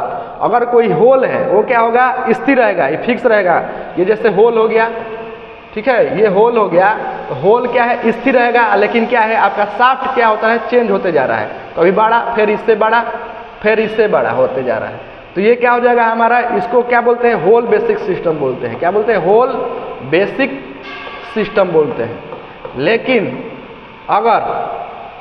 अगर कोई होल है वो क्या होगा, स्थिर रहेगा, ये फिक्स रहेगा। ये जैसे होल हो गया, ठीक है, ये होल हो गया, तो होल क्या है, स्थिर रहेगा, लेकिन क्या है आपका शाफ्ट क्या होता है, चेंज होते जा रहा है, कभी बड़ा फिर इससे बड़ा फिर इससे बड़ा होते जा रहा है। तो ये क्या हो जाएगा हमारा, इसको क्या बोलते हैं, होल बेसिक सिस्टम बोलते हैं। क्या बोलते हैं, होल बेसिक सिस्टम बोलते हैं। लेकिन अगर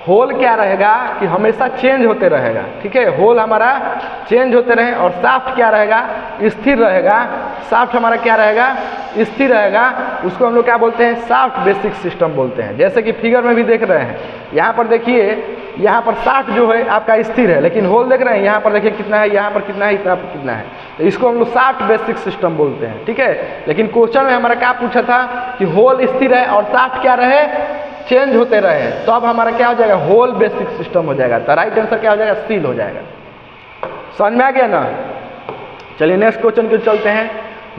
होल क्या रहेगा कि हमेशा चेंज होते रहेगा। ठीक है, होल हमारा चेंज होते रहे, और शाफ्ट क्या रहेगा, स्थिर रहेगा। शाफ्ट हमारा क्या रहेगा, स्थिर रहेगा, उसको हम लोग क्या बोलते हैं, शाफ्ट बेसिक सिस्टम बोलते हैं। जैसे कि फिगर में भी देख रहे हैं, यहाँ पर देखिए, यहाँ पर शाफ्ट जो है आपका स्थिर है, लेकिन होल देख रहे हैं, यहाँ पर देखिए कितना है, यहाँ पर कितना है, इतना पर कितना है, तो इसको हम लोग शाफ्ट बेसिक सिस्टम बोलते हैं। ठीक है, लेकिन क्वेश्चन में हमारा क्या पूछा था कि होल स्थिर है और शाफ्ट क्या रहे, चेंज होते रहे, तो अब हमारा क्या हो जाएगा, होल बेसिक सिस्टम हो जाएगा। तो राइट आंसर क्या हो जाएगा, सील हो जाएगा। समझ में आ गया ना। चलिए नेक्स्ट क्वेश्चन को चलते हैं।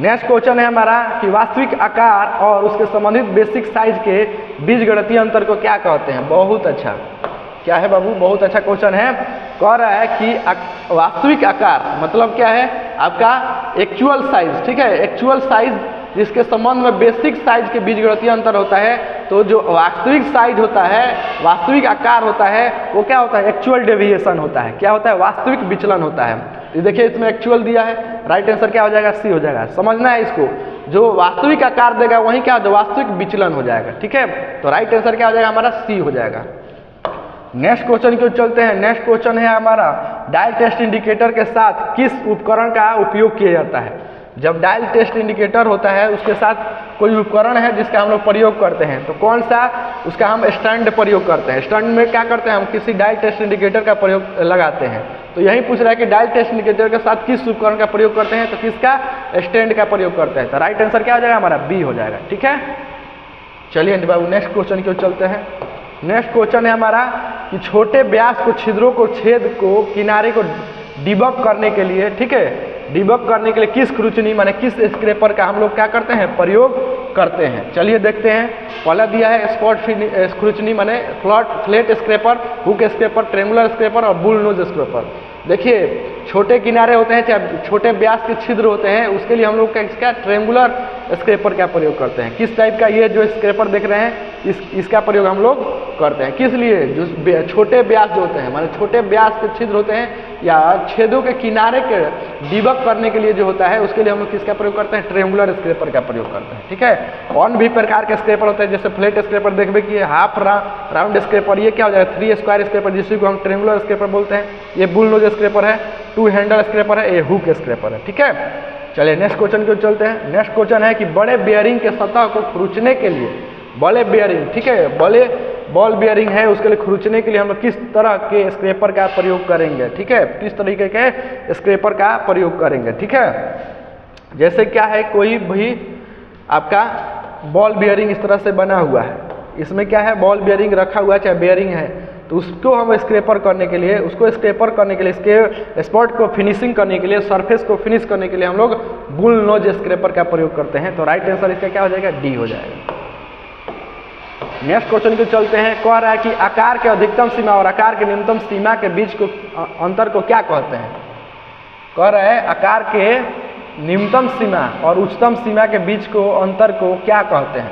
नेक्स्ट क्वेश्चन है हमारा कि वास्तविक आकार और उसके संबंधित बेसिक साइज के बीच गणितीय अंतर को क्या कहते हैं। बहुत अच्छा, क्या है बाबू, बहुत अच्छा क्वेश्चन है। कह रहा है कि वास्तविक आकार मतलब क्या है आपका एक्चुअल साइज। ठीक है, एक्चुअल साइज जिसके संबंध में बेसिक साइज के बीच गणितीय अंतर होता है तो जो वास्तविक साइज होता है, वास्तविक आकार होता है, वो क्या होता है, एक्चुअल डेविएशन होता है। क्या होता है, वास्तविक विचलन होता है। तो देखिए इसमें एक्चुअल दिया है, राइट आंसर क्या हो जाएगा, सी हो जाएगा। समझना है इसको, जो वास्तविक आकार देगा वही क्या हो, वास्तविक विचलन हो जाएगा। ठीक है, तो राइट आंसर क्या हो जाएगा हमारा, सी हो जाएगा। नेक्स्ट क्वेश्चन क्यों चलते हैं। नेक्स्ट क्वेश्चन है हमारा, डायल टेस्ट इंडिकेटर के साथ किस उपकरण का उपयोग किया जाता है। जब डायल टेस्ट इंडिकेटर होता है उसके साथ कोई उपकरण है जिसका हम लोग प्रयोग करते हैं, तो कौन सा, उसका हम स्टैंड प्रयोग करते हैं। स्टैंड में क्या करते हैं, हम किसी डायल टेस्ट इंडिकेटर का प्रयोग लगाते हैं। तो यही पूछ रहा है कि डायल टेस्ट इंडिकेटर के साथ किस उपकरण का प्रयोग करते हैं, तो किसका, स्टैंड का प्रयोग करते हैं। तो राइट आंसर क्या हो जाएगा हमारा, बी हो जाएगा। ठीक है, चलिए बाबू नेक्स्ट क्वेश्चन क्यों चलते हैं। नेक्स्ट क्वेश्चन है हमारा कि छोटे व्यास को छिद्रों को, छेद को, किनारे को डिबग करने के लिए, ठीक है, डिबग करने के लिए किस खुरचनी माने किस स्क्रैपर का हम लोग क्या करते हैं, प्रयोग करते हैं। चलिए देखते हैं। पहला दिया है स्पॉट खुरचनी माने flat scraper, hook scraper, triangular scraper और बुल नोज स्क्रैपर। देखिए छोटे किनारे होते हैं, चाहे छोटे व्यास के छिद्र होते हैं, उसके लिए हम लोग इसका ट्रेंगुलर स्क्रैपर का प्रयोग करते हैं। किस टाइप का, ये जो स्क्रैपर देख रहे हैं इसका प्रयोग हम लोग करते हैं। किस लिए, जो छोटे व्यास जो होते हैं माने छोटे व्यास के छिद्र होते हैं या छेदों के किनारे के डिबग करने के लिए जो होता है, उसके लिए हम लोग किसका प्रयोग करते हैं, ट्रेंगुलर स्क्रैपर का प्रयोग करते हैं। ठीक है, और भी प्रकार के स्क्रैपर होते हैं, जैसे फ्लैट स्क्रैपर देखबे कि हाफ राउंड स्क्रैपर, ये क्या हो जाएगा, 3 स्क्वायर स्क्रैपर, जिसको हम ट्रेंगुलर स्क्रैपर बोलते हैं। ये बुल नोज स्क्रैपर है, 2 हैंडल स्क्रैपर है, ये हुक स्क्रैपर है। ठीक है, चलिए नेक्स्ट क्वेश्चन को चलते हैं। नेक्स्ट क्वेश्चन है कि बड़े बेयरिंग के सतह को खुरचने के लिए, बड़े बेयरिंग, ठीक है, बड़े बॉल बेयरिंग है, उसके लिए खुरचने के लिए हम लोग किस तरह के स्क्रैपर का प्रयोग करेंगे। ठीक है, किस तरीके के स्क्रैपर का प्रयोग करेंगे। ठीक है, जैसे क्या है, कोई भी आपका बॉल बेयरिंग इस तरह से बना हुआ है, इसमें क्या है, बॉल बेयरिंग रखा हुआ है, चाहे बेयरिंग है, तो उसको हम स्क्रैपर करने के लिए, उसको स्क्रैपर करने के लिए, इसके स्पॉट को फिनिशिंग करने के लिए, सरफेस को फिनिश करने के लिए हम लोग बुल नोज स्क्रैपर का प्रयोग करते हैं। तो राइट आंसर इसका क्या हो जाएगा, डी हो जाएगा। नेक्स्ट क्वेश्चन को चलते हैं। कह रहा है कि आकार के अधिकतम सीमा और आकार के न्यूनतम सीमा के बीच को अंतर को क्या कहते हैं। कह रहा है आकार के न्यूनतम सीमा और उच्चतम सीमा के बीच को अंतर को क्या कहते हैं,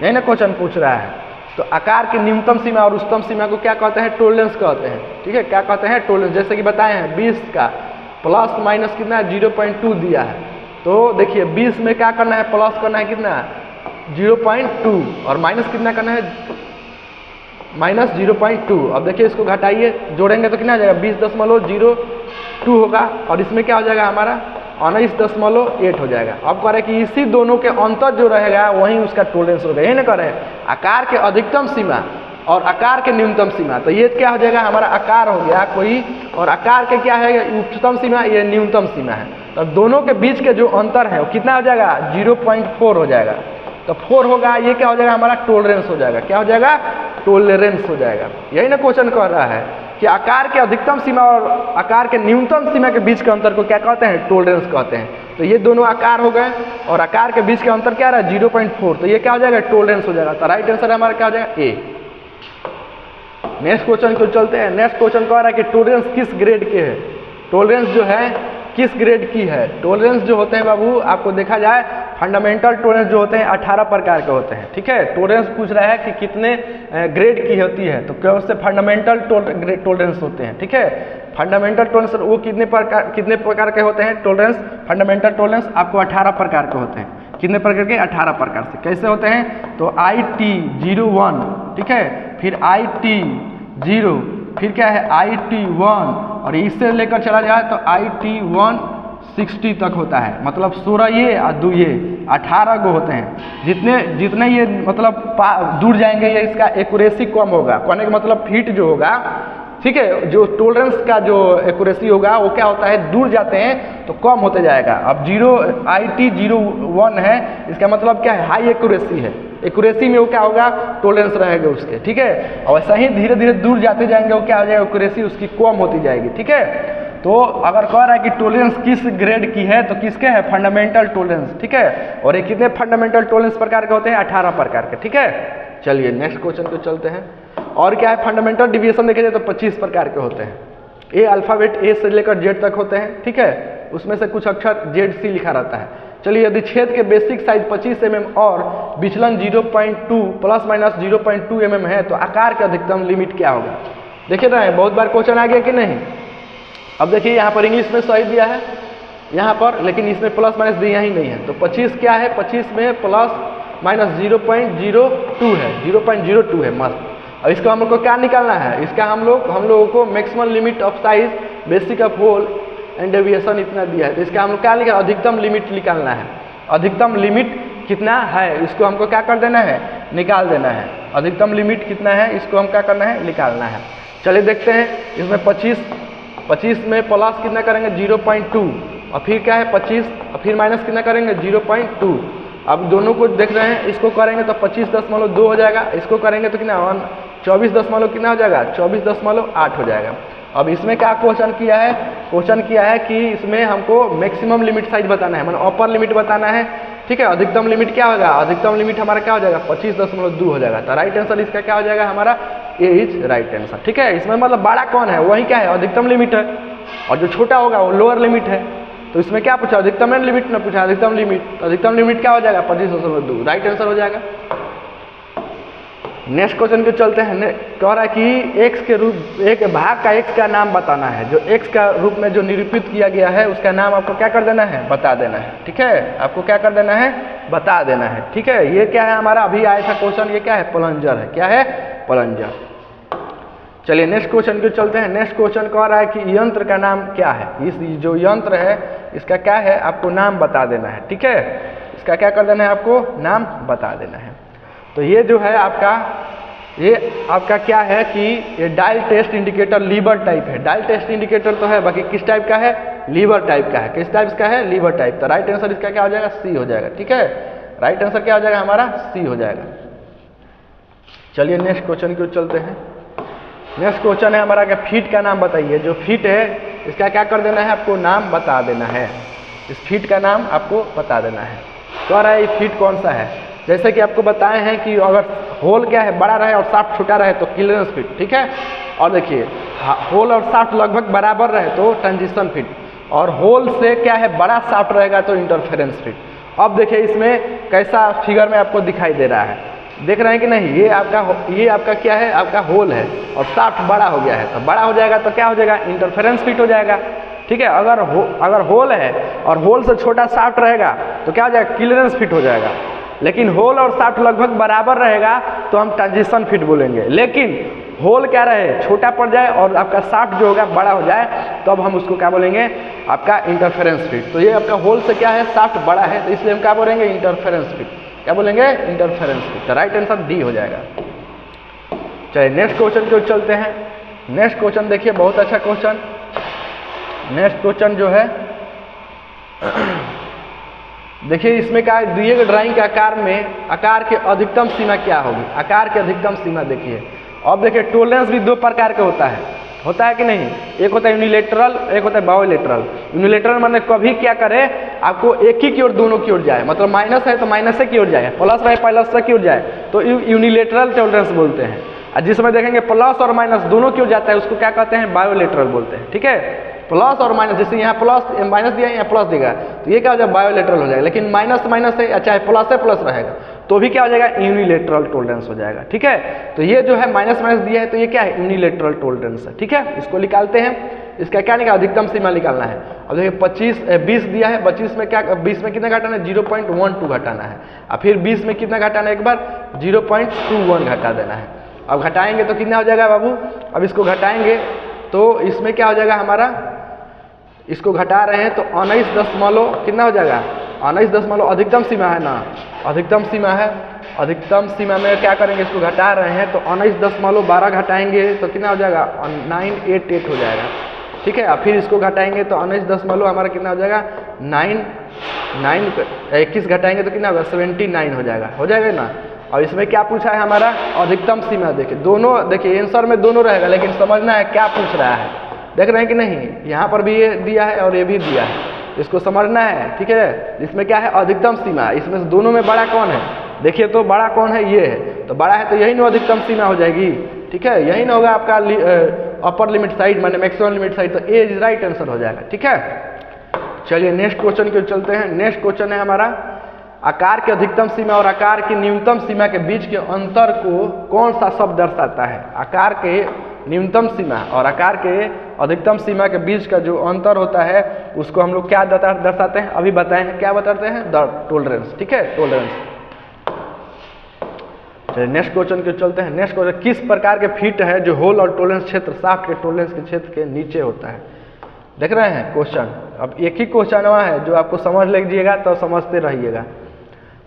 यही ना क्वेश्चन पूछ रहा है। तो आकार की न्यूनतम सीमा और उच्चतम सीमा को क्या कहते हैं, टोलरेंस कहते हैं। ठीक है, क्या कहते हैं, टोलरेंस। जैसे कि बताए हैं 20 का प्लस माइनस कितना है, 0.2 दिया है। तो देखिए 20 में क्या करना है, प्लस करना है कितना, 0.2, और माइनस कितना करना है, माइनस 0.2। अब देखिए इसको घटाइए, जोड़ेंगे तो कितना आ जाएगा, 20.02 होगा, और इसमें क्या हो जाएगा हमारा 19.8 हो जाएगा। अब कह रहे कि इसी दोनों के अंतर जो रहेगा वही उसका टोलरेंस होगा। यही ना कह रहे हैं, आकार के अधिकतम सीमा और आकार के न्यूनतम सीमा। तो ये क्या हो जाएगा, हमारा आकार हो गया कोई, और आकार के क्या है, उच्चतम सीमा, ये न्यूनतम सीमा है। तो दोनों के बीच के जो अंतर है वो कितना हो जाएगा, 0.4 हो जाएगा। तो 4 होगा, ये क्या हो जाएगा हमारा टोलरेंस हो जाएगा। क्या हो जाएगा, टोलरेंस हो जाएगा। यही ना क्वेश्चन कह रहा है कि आकार के अधिकतम सीमा और आकार के न्यूनतम सीमा के बीच के अंतर को क्या कहते हैं, टोलरेंस कहते हैं। तो ये दोनों आकार हो गए और आकार के बीच का अंतर क्या रहा है, 0.4। तो ये क्या हो जाएगा, टोलरेंस हो जाएगा। तो राइट आंसर हमारा क्या हो जाएगा, ए। नेक्स्ट क्वेश्चन को चलते हैं। नेक्स्ट क्वेश्चन कह रहा है कि टोलरेंस किस ग्रेड के है। टोलरेंस जो है किस ग्रेड की है। टोलरेंस जो होते हैं बाबू, आपको देखा जाए फंडामेंटल टोलरेंस जो होते हैं 18 प्रकार के होते हैं। ठीक है, टोलरेंस पूछ रहा है कि कितने ग्रेड की होती है, तो कौन से फंडामेंटल टोलरेंस होते हैं। ठीक है, फंडामेंटल टोलरेंस वो कितने प्रकार के होते हैं, टोलरेंस फंडामेंटल टोलरेंस आपको 18 प्रकार के होते हैं। कितने प्रकार के, 18 प्रकार से। कैसे होते हैं, तो IT01, ठीक है, फिर IT0, फिर क्या है IT1, और इससे लेकर चला जाए तो IT160 तक होता है। मतलब 16 ये और 2 ये 18 गो होते हैं। जितने ये मतलब दूर जाएंगे ये इसका एक्यूरेसी कम होगा। कहने का मतलब फिट जो होगा, ठीक है, जो टोलरेंस का जो एक्यूरेसी होगा वो क्या होता है, दूर जाते हैं तो कम होते जाएगा। अब IT01 है, इसका मतलब क्या है, हाई एक्यूरेसी है। एक्यूरेसी में वो क्या होगा, टोलरेंस रहेगा उसके। ठीक है, और वैसा ही धीरे धीरे दूर जाते जाएंगे वो क्या हो जाएगा, एक्यूरेसी उसकी कम होती जाएगी। ठीक है, तो अगर कह रहा है कि टोलरेंस किस ग्रेड की है, तो किसके है, फंडामेंटल टोलरेंस। ठीक है, और ये कितने फंडामेंटल टोलरेंस प्रकार के होते हैं, 18 प्रकार के। ठीक है, चलिए नेक्स्ट क्वेश्चन को चलते हैं। और क्या है, फंडामेंटल डिविएशन देखे जाए तो 25 प्रकार के होते हैं। ए अल्फ़ाबेट ए से लेकर जेड तक होते हैं। ठीक है, उसमें से कुछ अक्षर जेड सी लिखा रहता है। चलिए यदि छेद के बेसिक साइज 25 mm और विचलन 0.2 प्लस माइनस 0.2 mm है तो आकार का अधिकतम लिमिट क्या होगा। देखिए ना बहुत बार क्वेश्चन आ गया कि नहीं। अब देखिए यहाँ पर इंग्लिश में सही दिया है यहाँ पर, लेकिन इसमें प्लस माइनस दिया ही नहीं है। तो 25 क्या है, 25 में प्लस माइनस 0.02 है, 0.02 है मस्त। और इसका हम लोग को क्या निकालना है, इसका हम लोगों को maximum limit of size basic of hole and deviation इतना दिया है। तो इसका हम लोग क्या निकालना, अधिकतम लिमिट निकालना है। अधिकतम लिमिट कितना है इसको हमको क्या कर देना है, निकाल देना है। अधिकतम लिमिट कितना है इसको हम क्या करना है, निकालना है। चलिए देखते हैं इसमें 25 में प्लस कितना करेंगे 0.2 और फिर क्या है 25 और फिर माइनस कितना करेंगे 0.2। अब दोनों को देख रहे हैं, इसको करेंगे तो 25.2 हो जाएगा, इसको करेंगे तो कितना 24 कितना हो जाएगा 24.8 हो जाएगा। अब इसमें क्या क्वेश्चन किया है कि इसमें हमको मैक्सिमम लिमिट साइज बताना है, मतलब अपर लिमिट बताना है। ठीक है, अधिकतम लिमिट क्या होगा, अधिकतम लिमिट हमारा क्या हो जाएगा 25.2 हो जाएगा। तो राइट आंसर इसका क्या हो जाएगा हमारा, ए इज राइट आंसर। ठीक है, इसमें मतलब बड़ा कौन है, वही क्या है अधिकतम लिमिट है, और जो छोटा होगा वो लोअर लिमिट है। तो इसमें क्या पूछा, अधिकतम लिमिट ना पूछा, अधिकतम लिमिट। तो अधिकतम लिमिट क्या हो जाएगा 25.2, राइट आंसर हो जाएगा। नेक्स्ट क्वेश्चन को चलते हैं। कह रहा है कि x के रूप एक भाग का x का नाम बताना है, जो x का रूप में जो निरूपित किया गया है उसका नाम आपको क्या कर देना है, बता देना है। ठीक है, आपको क्या कर देना है, बता देना है। ठीक है, ये क्या है हमारा अभी आया था क्वेश्चन, ये क्या है प्लंजर है। क्या है, प्लंजर। चलिए नेक्स्ट क्वेश्चन को चलते हैं। नेक्स्ट क्वेश्चन कह रहा है कि यंत्र का नाम क्या है। इस जो यंत्र है इसका क्या है, आपको नाम बता देना है। ठीक है, इसका क्या कर देना है, आपको नाम बता देना है। तो ये जो है आपका क्या है कि ये dial test indicator lever type है। डायल टेस्ट इंडिकेटर तो है, बाकी किस टाइप का है, लीवर टाइप का है। किस टाइप का है, लीवर टाइप। तो राइट आंसर इसका क्या हो जाएगा, सी हो जाएगा। ठीक है, राइट आंसर क्या हो जाएगा हमारा, सी हो जाएगा। चलिए नेक्स्ट क्वेश्चन की ओर चलते हैं। नेक्स्ट क्वेश्चन है हमारा क्या, फीट का नाम बताइए। जो फीट है इसका क्या कर देना है, आपको नाम बता देना है। इस फीट का नाम आपको बता देना है। कह रहा है ये फीट कौन सा है। जैसे कि आपको बताए हैं कि अगर होल क्या है बड़ा रहे और शाफ्ट छोटा रहे तो क्लियरेंस फिट। ठीक है, और देखिए होल और शाफ्ट लगभग बराबर रहे तो ट्रांजिशन फिट, और होल से क्या है बड़ा शाफ्ट रहेगा तो इंटरफेरेंस फिट। अब देखिए इसमें कैसा फिगर में आपको दिखाई दे रहा है, देख रहे हैं कि नहीं। ये आपका क्या है, आपका होल है और शाफ्ट बड़ा हो गया है, तो बड़ा हो जाएगा तो क्या हो जाएगा, इंटरफेरेंस फिट हो जाएगा। ठीक है, अगर होल है और होल से छोटा शाफ्ट रहेगा तो क्या हो जाएगा, क्लियरेंस फिट हो जाएगा। लेकिन होल और शाफ्ट लगभग बराबर रहेगा तो हम ट्रांजिशन फिट बोलेंगे। लेकिन होल क्या रहे, छोटा पड़ जाए और आपका शाफ्ट जो होगा बड़ा हो जाए तो अब हम उसको क्या बोलेंगे, आपका इंटरफेरेंस फिट। तो ये आपका होल से क्या है, शाफ्ट बड़ा है, तो इसलिए हम क्या बोलेंगे, इंटरफेरेंस फिट। क्या बोलेंगे, इंटरफेरेंस फिट। तो राइट आंसर डी हो जाएगा। चलिए नेक्स्ट क्वेश्चन को चलते हैं। नेक्स्ट क्वेश्चन देखिए, बहुत अच्छा क्वेश्चन। नेक्स्ट क्वेश्चन जो है देखिए, इसमें क्या दिए गए ड्राइंग के आकार में आकार के अधिकतम सीमा क्या होगी। आकार के अधिकतम सीमा देखिए। अब देखिए टोलरेंस भी दो प्रकार का होता है कि नहीं। एक होता है यूनिलेटरल, एक होता है बायोलेटरल। यूनिलेटरल मतलब कभी क्या करे, आपको एक ही की ओर दोनों की ओर जाए, मतलब माइनस है तो माइनस से की ओर जाए, प्लस है प्लस से की ओर जाए, तो यूनिलेटरल टोलरेंस बोलते हैं। और जिसमें देखेंगे प्लस और माइनस दोनों की ओर जाता है उसको क्या कहते हैं, बायोलेटरल बोलते हैं। ठीक है, प्लस और माइनस, जैसे यहाँ प्लस माइनस दिया यहाँ प्लस देगा तो ये क्या हो जाएगा, बायोलेटरल हो जाएगा। लेकिन माइनस माइनस है, चाहे प्लस है प्लस रहेगा तो भी क्या हो जाएगा, यूनिलेटरल टोलरेंस हो जाएगा। ठीक है, तो ये जो है माइनस माइनस दिया है तो ये क्या है, यूनिलेटरल टोलरेंस है। ठीक है, इसको निकालते हैं। इसका क्या निकाला, अधिकतम सीमा निकालना है। अब देखिए 20 दिया है, 20 में क्या, 20 में कितना घटाना है, 0.12 घटाना है। और फिर 20 में कितना घटाना है, एक बार 0.21 घटा देना है। अब घटाएंगे तो कितना हो जाएगा बाबू, अब इसको घटाएंगे तो इसमें क्या हो जाएगा हमारा, इसको घटा रहे हैं तो 19 दशमलव कितना हो जाएगा, 19 दशमलव अधिकतम सीमा है ना, अधिकतम सीमा है। अधिकतम सीमा में क्या करेंगे, इसको घटा रहे हैं तो 19.12 घटाएंगे तो कितना हो जाएगा, 988 हो जाएगा। ठीक है, फिर इसको घटाएंगे तो 19 हमारा कितना हो जाएगा, 21 घटाएंगे तो कितना होगा, 79 हो जाएगा ना। और इसमें क्या पूछा है हमारा, अधिकतम सीमा। देखिए दोनों, देखिए आंसर में दोनों रहेगा, लेकिन समझना है क्या पूछ रहा है। देख रहे हैं कि नहीं, यहाँ पर भी ये दिया है और ये भी दिया है, इसको समझना है। ठीक है, इसमें क्या है, अधिकतम सीमा। इसमें से दोनों में बड़ा कौन है, देखिए तो बड़ा कौन है, ये है। तो बड़ा है तो यही ना अधिकतम सीमा हो जाएगी। ठीक है, यही ना होगा आपका अपर लिमिट साइड माने मैक्सिमम लिमिट साइड, तो ए इज राइट आंसर हो जाएगा। ठीक है, चलिए नेक्स्ट क्वेश्चन की ओर चलते हैं। नेक्स्ट क्वेश्चन है हमारा, आकार के अधिकतम सीमा और आकार की न्यूनतम सीमा के बीच के अंतर को कौन सा शब्द दर्शाता है? आकार के न्यूनतम सीमा और आकार के अधिकतम सीमा के बीच का जो अंतर होता है उसको हम लोग क्या दर्शाते हैं? अभी बताए हैं, क्या बताते हैं? The tolerance. ठीक है, टॉलरेंस। चलिए नेक्स्ट क्वेश्चन के चलते हैं। नेक्स्ट क्वेश्चन, किस प्रकार के फिट है जो होल और टॉलरेंस क्षेत्र शाफ्ट के टॉलरेंस के क्षेत्र के नीचे होता है? देख रहे हैं क्वेश्चन। अब एक ही क्वेश्चन है जो आपको समझ लीजिएगा तो समझते रहिएगा।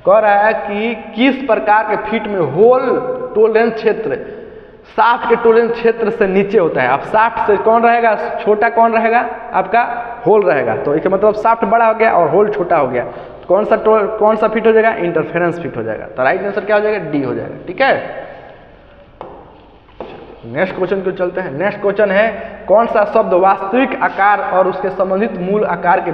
कह रहा है कि किस प्रकार के फिट में होल टॉलरेंस क्षेत्र शाफ्ट के टॉलरेंस क्षेत्र से नीचे होता है। अब शाफ्ट से कौन रहेगा? छोटा कौन रहेगा? आपका होल रहेगा। तो इसका मतलब शाफ्ट बड़ा हो गया और होल छोटा हो गया। तो कौन सा फिट हो जाएगा? इंटरफेरेंस फिट हो जाएगा। तो राइट आंसर क्या हो जाएगा? डी हो जाएगा। ठीक है, नेक्स्ट क्वेश्चन को चलते हैं। नेक्स्ट क्वेश्चन है, कौन सा शब्द वास्तविक आकार और उसके संबंधित मूल आकार के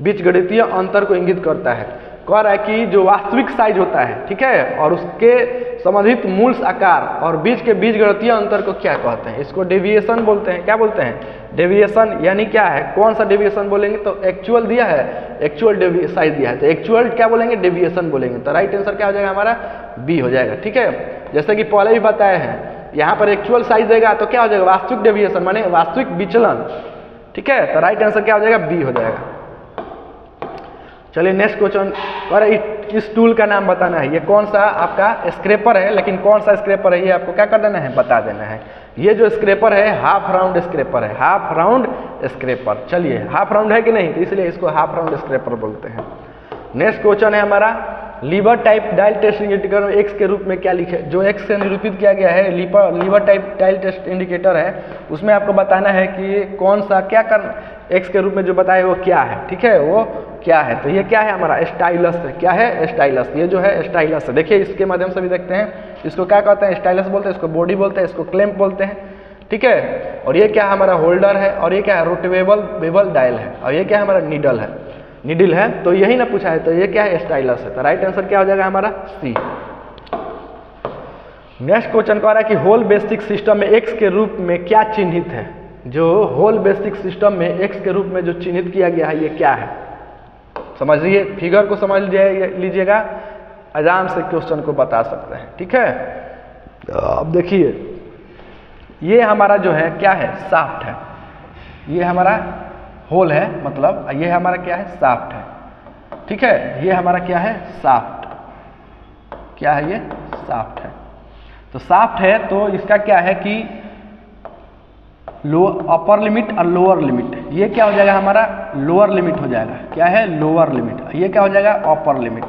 बीच गणितीय अंतर को इंगित करता है? कह रहा है कि जो वास्तविक साइज होता है, ठीक है, और उसके संबंधित मूल आकार और बीच के बीच गणितीय अंतर को क्या कहते हैं? इसको डेविएशन बोलते हैं। क्या बोलते हैं? डेविएशन। यानी क्या है? कौन सा डेविएशन बोलेंगे? तो एक्चुअल दिया है, एक्चुअल साइज दिया है, तो एक्चुअल क्या बोलेंगे? डेविएशन बोलेंगे। तो राइट आंसर क्या हो जाएगा हमारा? बी हो जाएगा। ठीक है, जैसे कि पहले भी बताए हैं, यहाँ पर एक्चुअल साइज देगा तो क्या हो जाएगा? वास्तविक डेविएशन माने वास्तविक विचलन। ठीक है, तो राइट आंसर क्या हो जाएगा? बी हो जाएगा। चलिए नेक्स्ट क्वेश्चन, और इस टूल का नाम बताना है। ये कौन सा आपका स्क्रैपर है, लेकिन कौन सा स्क्रैपर है ये आपको क्या कर देना है? बता देना है। ये जो स्क्रैपर है हाफ राउंड स्क्रैपर है, हाफ राउंड स्क्रैपर। चलिए, हाफ राउंड है कि नहीं, तो इसलिए इसको हाफ राउंड स्क्रैपर बोलते हैं। नेक्स्ट क्वेश्चन है हमारा, lever type dial test indicator में एक्स के रूप में क्या लिखे? जो एक्स से निरूपित किया गया है lever type dial test indicator है, उसमें आपको बताना है कि कौन सा क्या कर एक्स के रूप में जो बताए वो क्या है। ठीक है, वो क्या है? तो ये क्या है हमारा? स्टाइलस है। क्या है? स्टाइलस। ये जो है स्टाइलस है। देखिए इसके माध्यम से भी देखते हैं, इसको क्या कहते हैं? स्टाइलस बोलते हैं, इसको बॉडी बोलते हैं, इसको क्लैंप बोलते हैं। ठीक है, और ये क्या हमारा? होल्डर है, और ये क्या है? रोटेवेबल बेवल डायल है, और ये क्या हमारा? नीडल है। नीडल है, तो यही ना पूछा है, तो ये क्या है? स्टाइलस है। तो राइट आंसर क्या हो जाएगा हमारा? सी। नेक्स्ट क्वेश्चन कह रहा है कि होल बेसिक सिस्टम में एक्स के रूप में क्या चिन्हित है? जो होल बेसिक सिस्टम में एक्स के रूप में जो चिन्हित किया गया है ये क्या है? समझिए, फिगर को समझ लीजिएगा, आराम से क्वेश्चन को बता सकते हैं। ठीक है, अब देखिए ये हमारा जो है क्या है? शाफ्ट है। ये हमारा होल है, मतलब ये हमारा क्या है? शाफ्ट है। ठीक है, ये हमारा क्या है? शाफ्ट। क्या है? ये शाफ्ट है। तो शाफ्ट है तो इसका क्या है कि अपर लिमिट और लोअर लिमिट, ये क्या हो जाएगा हमारा? लोअर लिमिट हो जाएगा। क्या है? Lower limit. ये क्या हो जाएगा? Upper limit.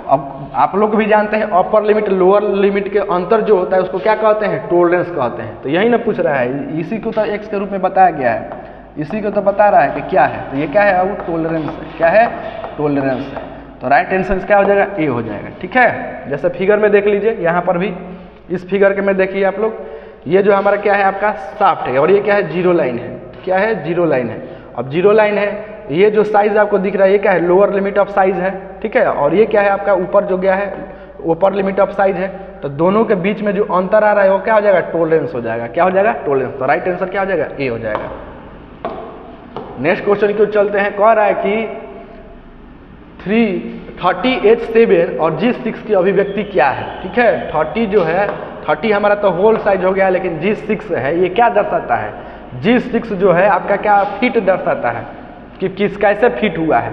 अब आप लोग भी जानते हैं अपर लिमिट लोअर लिमिट के अंतर जो होता है उसको क्या कहते हैं? टॉलरेंस कहते हैं। तो यही ना पूछ रहा है, इसी को तो एक्स के रूप में बताया गया है, इसी को तो बता रहा है कि क्या है। तो ये क्या है? अब टॉलरेंस है। क्या है? टॉलरेंस है। तो राइट आंसर क्या हो जाएगा? ए हो जाएगा। ठीक है, जैसे फिगर में देख लीजिए, यहाँ पर भी इस फिगर के में देखिए आप लोग, ये जो हमारा क्या है? आपका शाफ्ट है, और ये क्या है? जीरो लाइन है। क्या है? जीरो लाइन है। अब जीरो लाइन है, ये जो साइज आपको दिख रहा है ये क्या है? लोअर लिमिट ऑफ साइज है। ठीक है, और ये क्या है? आपका ऊपर जो गया है ऊपर लिमिट ऑफ साइज है। तो दोनों के बीच में जो अंतर आ रहा है वो क्या हो जाएगा? टॉलरेंस हो जाएगा। क्या हो जाएगा? टॉलरेंस। तो राइट आंसर क्या हो जाएगा? ए हो जाएगा। नेक्स्ट क्वेश्चन की ओर चलते हैं। कह रहा है कि 30H7 और G6 की अभिव्यक्ति क्या है? ठीक है, 30 जो है 30 हमारा तो होल साइज हो गया, लेकिन G6 है, ये क्या दर्शाता है? G6 जो है आपका क्या? फिट दर्शाता है कि किस कैसे फिट हुआ है।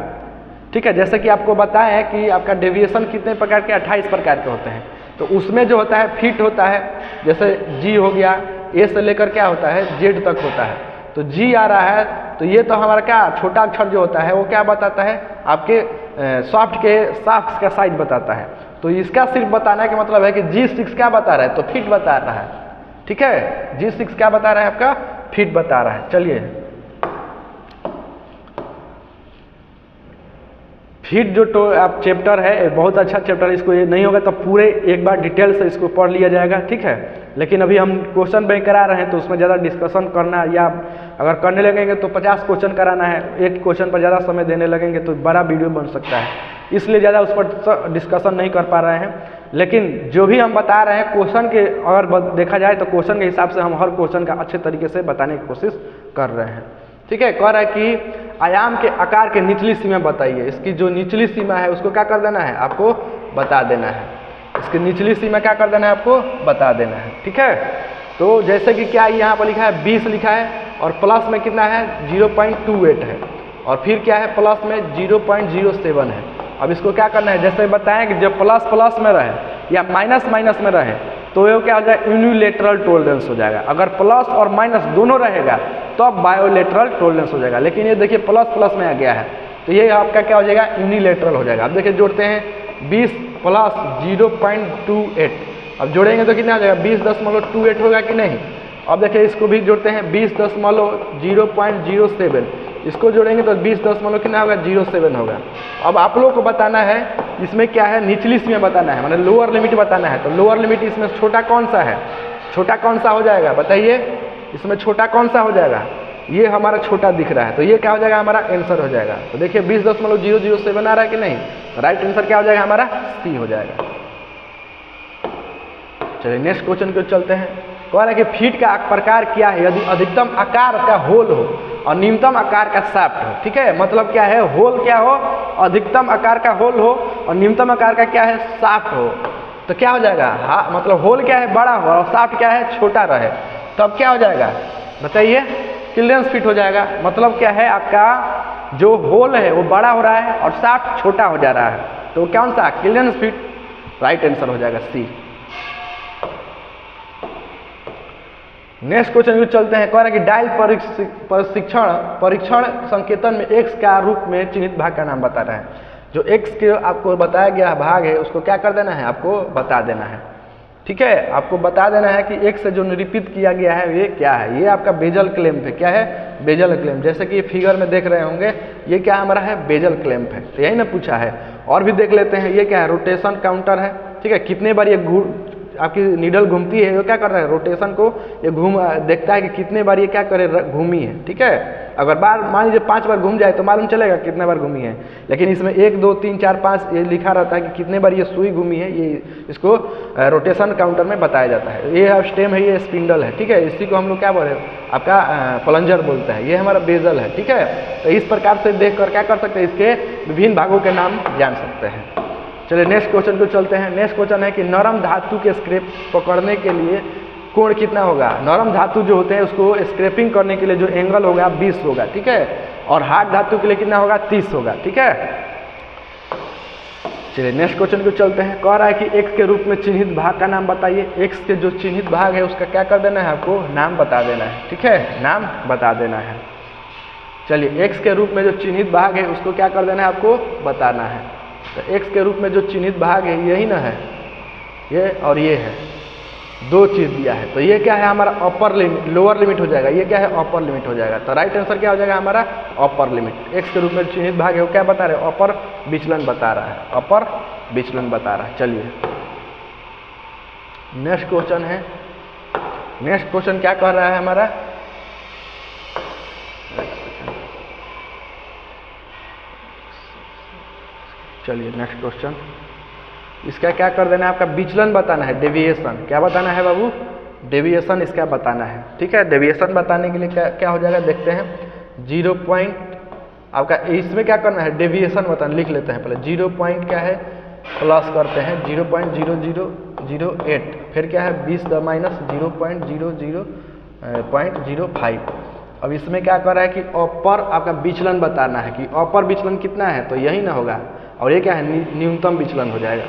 ठीक है, जैसे कि आपको बताया है कि आपका डेविएशन कितने प्रकार के? 28 प्रकार के होते हैं। तो उसमें जो होता है फिट होता है, जैसे G हो गया, A से लेकर क्या होता है? Z तक होता है। तो G आ रहा है, तो ये तो हमारा क्या? छोटा अक्षर जो होता है वो क्या बताता है? आपके शाफ्ट का साइज बताता है। तो इसका सिर्फ बताने का मतलब है कि G6 क्या बता रहा है? तो फिट बता रहा है। ठीक है, G6 क्या बता रहा है? आपका फिट बता रहा है। चलिए, फिट जो आप चैप्टर है बहुत अच्छा चैप्टर है, इसको ये नहीं होगा तो पूरे एक बार डिटेल से इसको पढ़ लिया जाएगा। ठीक है, लेकिन अभी हम क्वेश्चन बैंक करा रहे हैं तो उसमें ज़्यादा डिस्कशन करना, या अगर करने लगेंगे तो 50 क्वेश्चन कराना है, एक क्वेश्चन पर ज़्यादा समय देने लगेंगे तो बड़ा वीडियो बन सकता है, इसलिए ज़्यादा उस पर डिस्कशन नहीं कर पा रहे हैं। लेकिन जो भी हम बता रहे हैं क्वेश्चन के अगर देखा जाए तो क्वेश्चन के हिसाब से हम हर क्वेश्चन का अच्छे तरीके से बताने की कोशिश कर रहे हैं। ठीक है, कह रहा है कि आयाम के आकार के निचली सीमा बताइए। इसकी जो निचली सीमा है उसको क्या कर देना है, आपको बता देना है। इसकी निचली सीमा क्या कर देना है, आपको बता देना है। ठीक है, तो जैसे कि क्या यहाँ पर लिखा है 20 लिखा है और प्लस में कितना है 0.28 है और फिर क्या है प्लस में 0.07 है। अब इसको क्या करना है, जैसे बताएं कि जब प्लस प्लस में रहे या माइनस माइनस में रहे तो ये क्या हो जाएगा, यूनिलेटरल टॉलरेंस हो जाएगा। अगर प्लस और माइनस दोनों रहेगा तो अब बायोलेटरल टॉलरेंस हो जाएगा। लेकिन ये देखिए प्लस प्लस में आ गया है तो ये आपका क्या हो जाएगा, यूनिलेटरल हो जाएगा। अब देखिए जोड़ते हैं 20 प्लस 0.28, अब जोड़ेंगे तो कितना आ जाएगा 20.28 होगा कि नहीं। अब देखिए इसको भी जोड़ते हैं 20.007, इसको जोड़ेंगे तो 20 कितना होगा 07 होगा। अब आप लोगों को बताना है इसमें क्या है, निचली सीमा बताना है, मतलब लोअर लिमिट बताना है। तो लोअर लिमिट इसमें छोटा कौन सा है, छोटा कौन सा हो जाएगा बताइए, इसमें छोटा कौन सा हो जाएगा, ये हमारा छोटा दिख रहा है तो ये क्या हो जाएगा, हमारा आंसर हो जाएगा। तो देखिए 20.007 आ रहा है कि नहीं, राइट आंसर क्या हो जाएगा, हमारा सी हो जाएगा। चलिए नेक्स्ट क्वेश्चन को चलते हैं। कह रहा है कि फीट का प्रकार क्या है यदि अधिकतम आकार का होल हो और न्यूनतम आकार का शाफ्ट हो। ठीक है, मतलब क्या है, होल क्या हो, अधिकतम आकार का होल हो और न्यूनतम आकार का क्या है, शाफ्ट हो। तो क्या हो जाएगा, हाँ मतलब होल क्या है बड़ा हो और शाफ्ट क्या है छोटा रहे, तब क्या हो जाएगा बताइए, क्लियरेंस फिट हो जाएगा। मतलब क्या है, आपका जो होल है वो बड़ा हो रहा है और शाफ्ट छोटा हो जा रहा है, तो कौन सा, क्लियरेंस फिट, राइट आंसर हो जाएगा सी। नेक्स्ट क्वेश्चन को चलते हैं। कह रहा है कि डायल परीक्षण संकेतन में x का रूप में चिन्हित भाग का नाम बता रहा है। जो x के आपको बताया गया भाग है उसको क्या कर देना है, आपको बता देना है। ठीक है, आपको बता देना है कि x से जो निरूपित किया गया है ये क्या है। ये आपका बेजल क्लैंप है, क्या है, बेजल क्लैंप। जैसे कि फिगर में देख रहे होंगे ये क्या हमारा है, बेजल क्लैंप है। तो यही ना पूछा है। और भी देख लेते हैं, ये क्या है, रोटेशन काउंटर है। ठीक है, कितने बार ये आपकी नीडल घूमती है, वो क्या कर रहा है, रोटेशन को ये देखता है कि कितने बार ये क्या करे, घूमी है। ठीक है, अगर बार मान लीजिए 5 बार घूम जाए तो मालूम चलेगा कितने बार घूमी है। लेकिन इसमें 1 2 3 4 5 ये लिखा रहता है कि कितने बार ये सुई घूमी है, ये इसको रोटेशन काउंटर में बताया जाता है। ये स्टेम है, ये स्पिंडल है। ठीक है, इसी को हम लोग क्या बोले, आपका प्लंजर बोलता है। ये हमारा बेजल है। ठीक है, तो इस प्रकार से देख कर क्या कर सकते हैं, इसके विभिन्न भागों के नाम जान सकते हैं। चलिए नेक्स्ट क्वेश्चन को चलते हैं। नेक्स्ट क्वेश्चन है कि नरम धातु के स्क्रैप पकड़ने के लिए कोण कितना होगा। नरम धातु जो होते हैं उसको स्क्रैपिंग करने के लिए जो एंगल होगा 20 होगा। ठीक है, और हार्ड धातु के लिए कितना होगा, 30 होगा। ठीक है, चलिए नेक्स्ट क्वेश्चन को चलते हैं। कह रहा है कि x के रूप में चिन्हित भाग का नाम बताइए। x के जो चिन्हित भाग है उसका क्या कर देना है, आपको नाम बता देना है। ठीक है, नाम बता देना है। चलिए x के रूप में जो चिन्हित भाग है उसको क्या कर देना है, आपको बताना है। तो x के रूप में जो चिन्हित भाग है यही ना है, ये और ये है, दो चीज दिया है। तो ये क्या है, हमारा अपर लिमिट, लोअर लिमिट हो जाएगा। ये क्या है, अपर लिमिट हो जाएगा। तो राइट आंसर क्या हो जाएगा, हमारा अपर लिमिट। x के रूप में चिन्हित भाग है वो क्या बता रहे हैं, अपर विचलन बता रहा है, अपर विचलन बता रहा है। चलिए नेक्स्ट क्वेश्चन है। नेक्स्ट क्वेश्चन क्या कह रहा है हमारा, चलिए नेक्स्ट क्वेश्चन, इसका क्या कर देना है, आपका विचलन बताना है, डेविएशन। क्या बताना है बाबू, डेविएशन इसका बताना है। ठीक है, डेविएशन बताने के लिए क्या हो जाएगा देखते हैं। 0 पॉइंट आपका इसमें क्या करना है, डेविएशन बताना, लिख लेते हैं पहले। 0 पॉइंट क्या है, प्लस करते हैं 0.0008, फिर क्या है 20 माइनस 0.00.05। अब इसमें क्या कर रहा है कि अपर आपका विचलन बताना है कि अपर विचलन कितना है, तो यही ना होगा। और ये क्या है, न्यूनतम विचलन हो जाएगा।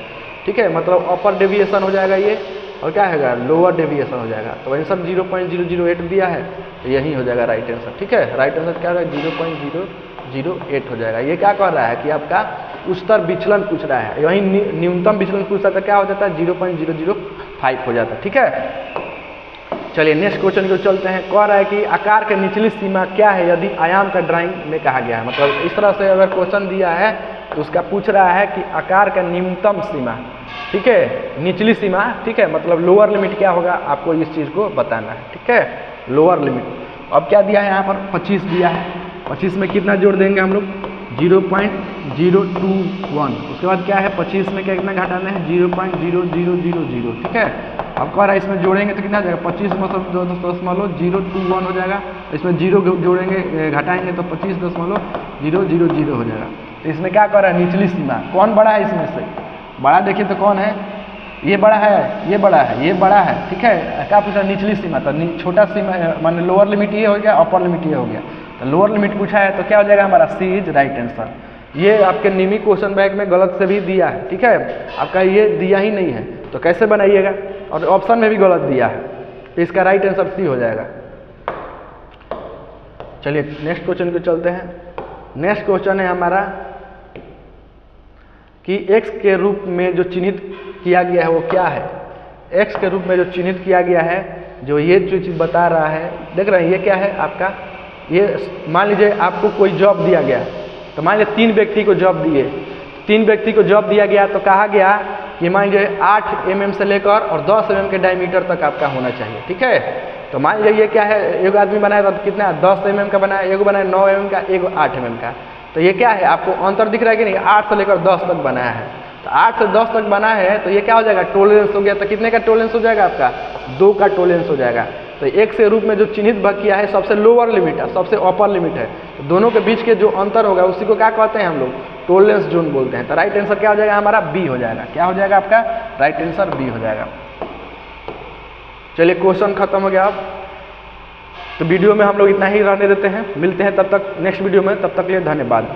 ठीक है, मतलब अपर डेविएशन हो जाएगा ये, और क्या होगा, लोअर डेविएशन हो जाएगा। तो आंसर 0.008 दिया है तो यही हो जाएगा राइट आंसर। ठीक है, राइट आंसर क्या होगा, 0.008 हो जाएगा। ये क्या कह रहा है कि आपका उच्चतर विचलन पूछ रहा है, यही न्यूनतम विचलन पूछता था, क्या हो जाता है 0.005 हो जाता है। ठीक है, चलिए नेक्स्ट क्वेश्चन को चलते हैं। कह रहा है कि आकार के निचली सीमा क्या है यदि आयाम का ड्राइंग में कहा गया है। मतलब इस तरह से अगर क्वेश्चन दिया है तो उसका पूछ रहा है कि आकार का न्यूनतम सीमा, ठीक है, निचली सीमा। ठीक है, मतलब लोअर लिमिट क्या होगा, आपको इस चीज़ को बताना है। ठीक है, लोअर लिमिट। अब क्या दिया है यहाँ पर, 25 दिया है। 25 में कितना जोड़ देंगे हम लोग, 0.021। उसके बाद क्या है, 25 में कितना घटाना है, 0.0000। ठीक है, अब कह रहा है इसमें जोड़ेंगे तो कितना हो जाएगा 25.021 हो जाएगा। इसमें जीरो जोड़ेंगे घटाएंगे तो 25.000 हो जाएगा। तो इसमें क्या कर रहा है निचली सीमा कौन बड़ा है इसमें से? बड़ा देखिए तो कौन है? ये बड़ा है, ये बड़ा है, ये बड़ा है, ठीक है। क्या पूछा? निचली सीमा। तो छोटा सीमा माने लोअर लिमिट ये हो गया, अपर लिमिट ये हो गया। तो लोअर लिमिट पूछा है तो क्या हो जाएगा हमारा? सी इज राइट आंसर। ये आपके निमी क्वेश्चन बैंक में गलत से भी दिया है, ठीक है। आपका ये दिया ही नहीं है तो कैसे बनाइएगा? और ऑप्शन में भी गलत दिया है तो इसका राइट आंसर सी हो जाएगा। चलिए नेक्स्ट क्वेश्चन को चलते हैं। नेक्स्ट क्वेश्चन है हमारा कि x के रूप में जो चिन्हित किया गया है वो क्या है? x के रूप में जो चिन्हित किया गया है, जो ये जो चीज़ बता रहा है, देख रहे हैं ये क्या है आपका? ये मान लीजिए आपको कोई जॉब दिया गया, तो मान लीजिए 3 व्यक्ति को जॉब दिए, 3 व्यक्ति को जॉब दिया गया तो कहा गया कि मान लीजिए 8 mm से लेकर और 10 mm के डायमीटर तक आपका होना चाहिए, ठीक है। तो मान लीजिए ये क्या है? एक आदमी बनाया तो कितना 10 mm का बनाया, एक बनाया 9 mm का, एक 8 mm का। तो ये क्या है? आपको अंतर दिख रहा है कि नहीं? 8 से लेकर 10 तक बनाया है। तो 8 से 10 तक बना है तो ये क्या हो जाएगा? टोलेंस हो गया। तो कितने का टोलेंस हो जाएगा आपका? 2 का टोलेंस हो जाएगा। तो एक से रूप में जो चिन्हित किया है सबसे लोअर लिमिट है, सबसे अपर लिमिट है। तो दोनों के बीच के जो अंतर होगा उसी को क्या कहते हैं हम लोग? टोलेंस जोन बोलते हैं। तो राइट आंसर क्या हो जाएगा हमारा? बी हो जाएगा। क्या हो जाएगा आपका? राइट आंसर बी हो जाएगा। चलिए क्वेश्चन खत्म हो गया। अब तो वीडियो में हम लोग इतना ही रहने देते हैं। मिलते हैं तब तक नेक्स्ट वीडियो में, तब तक के लिए धन्यवाद।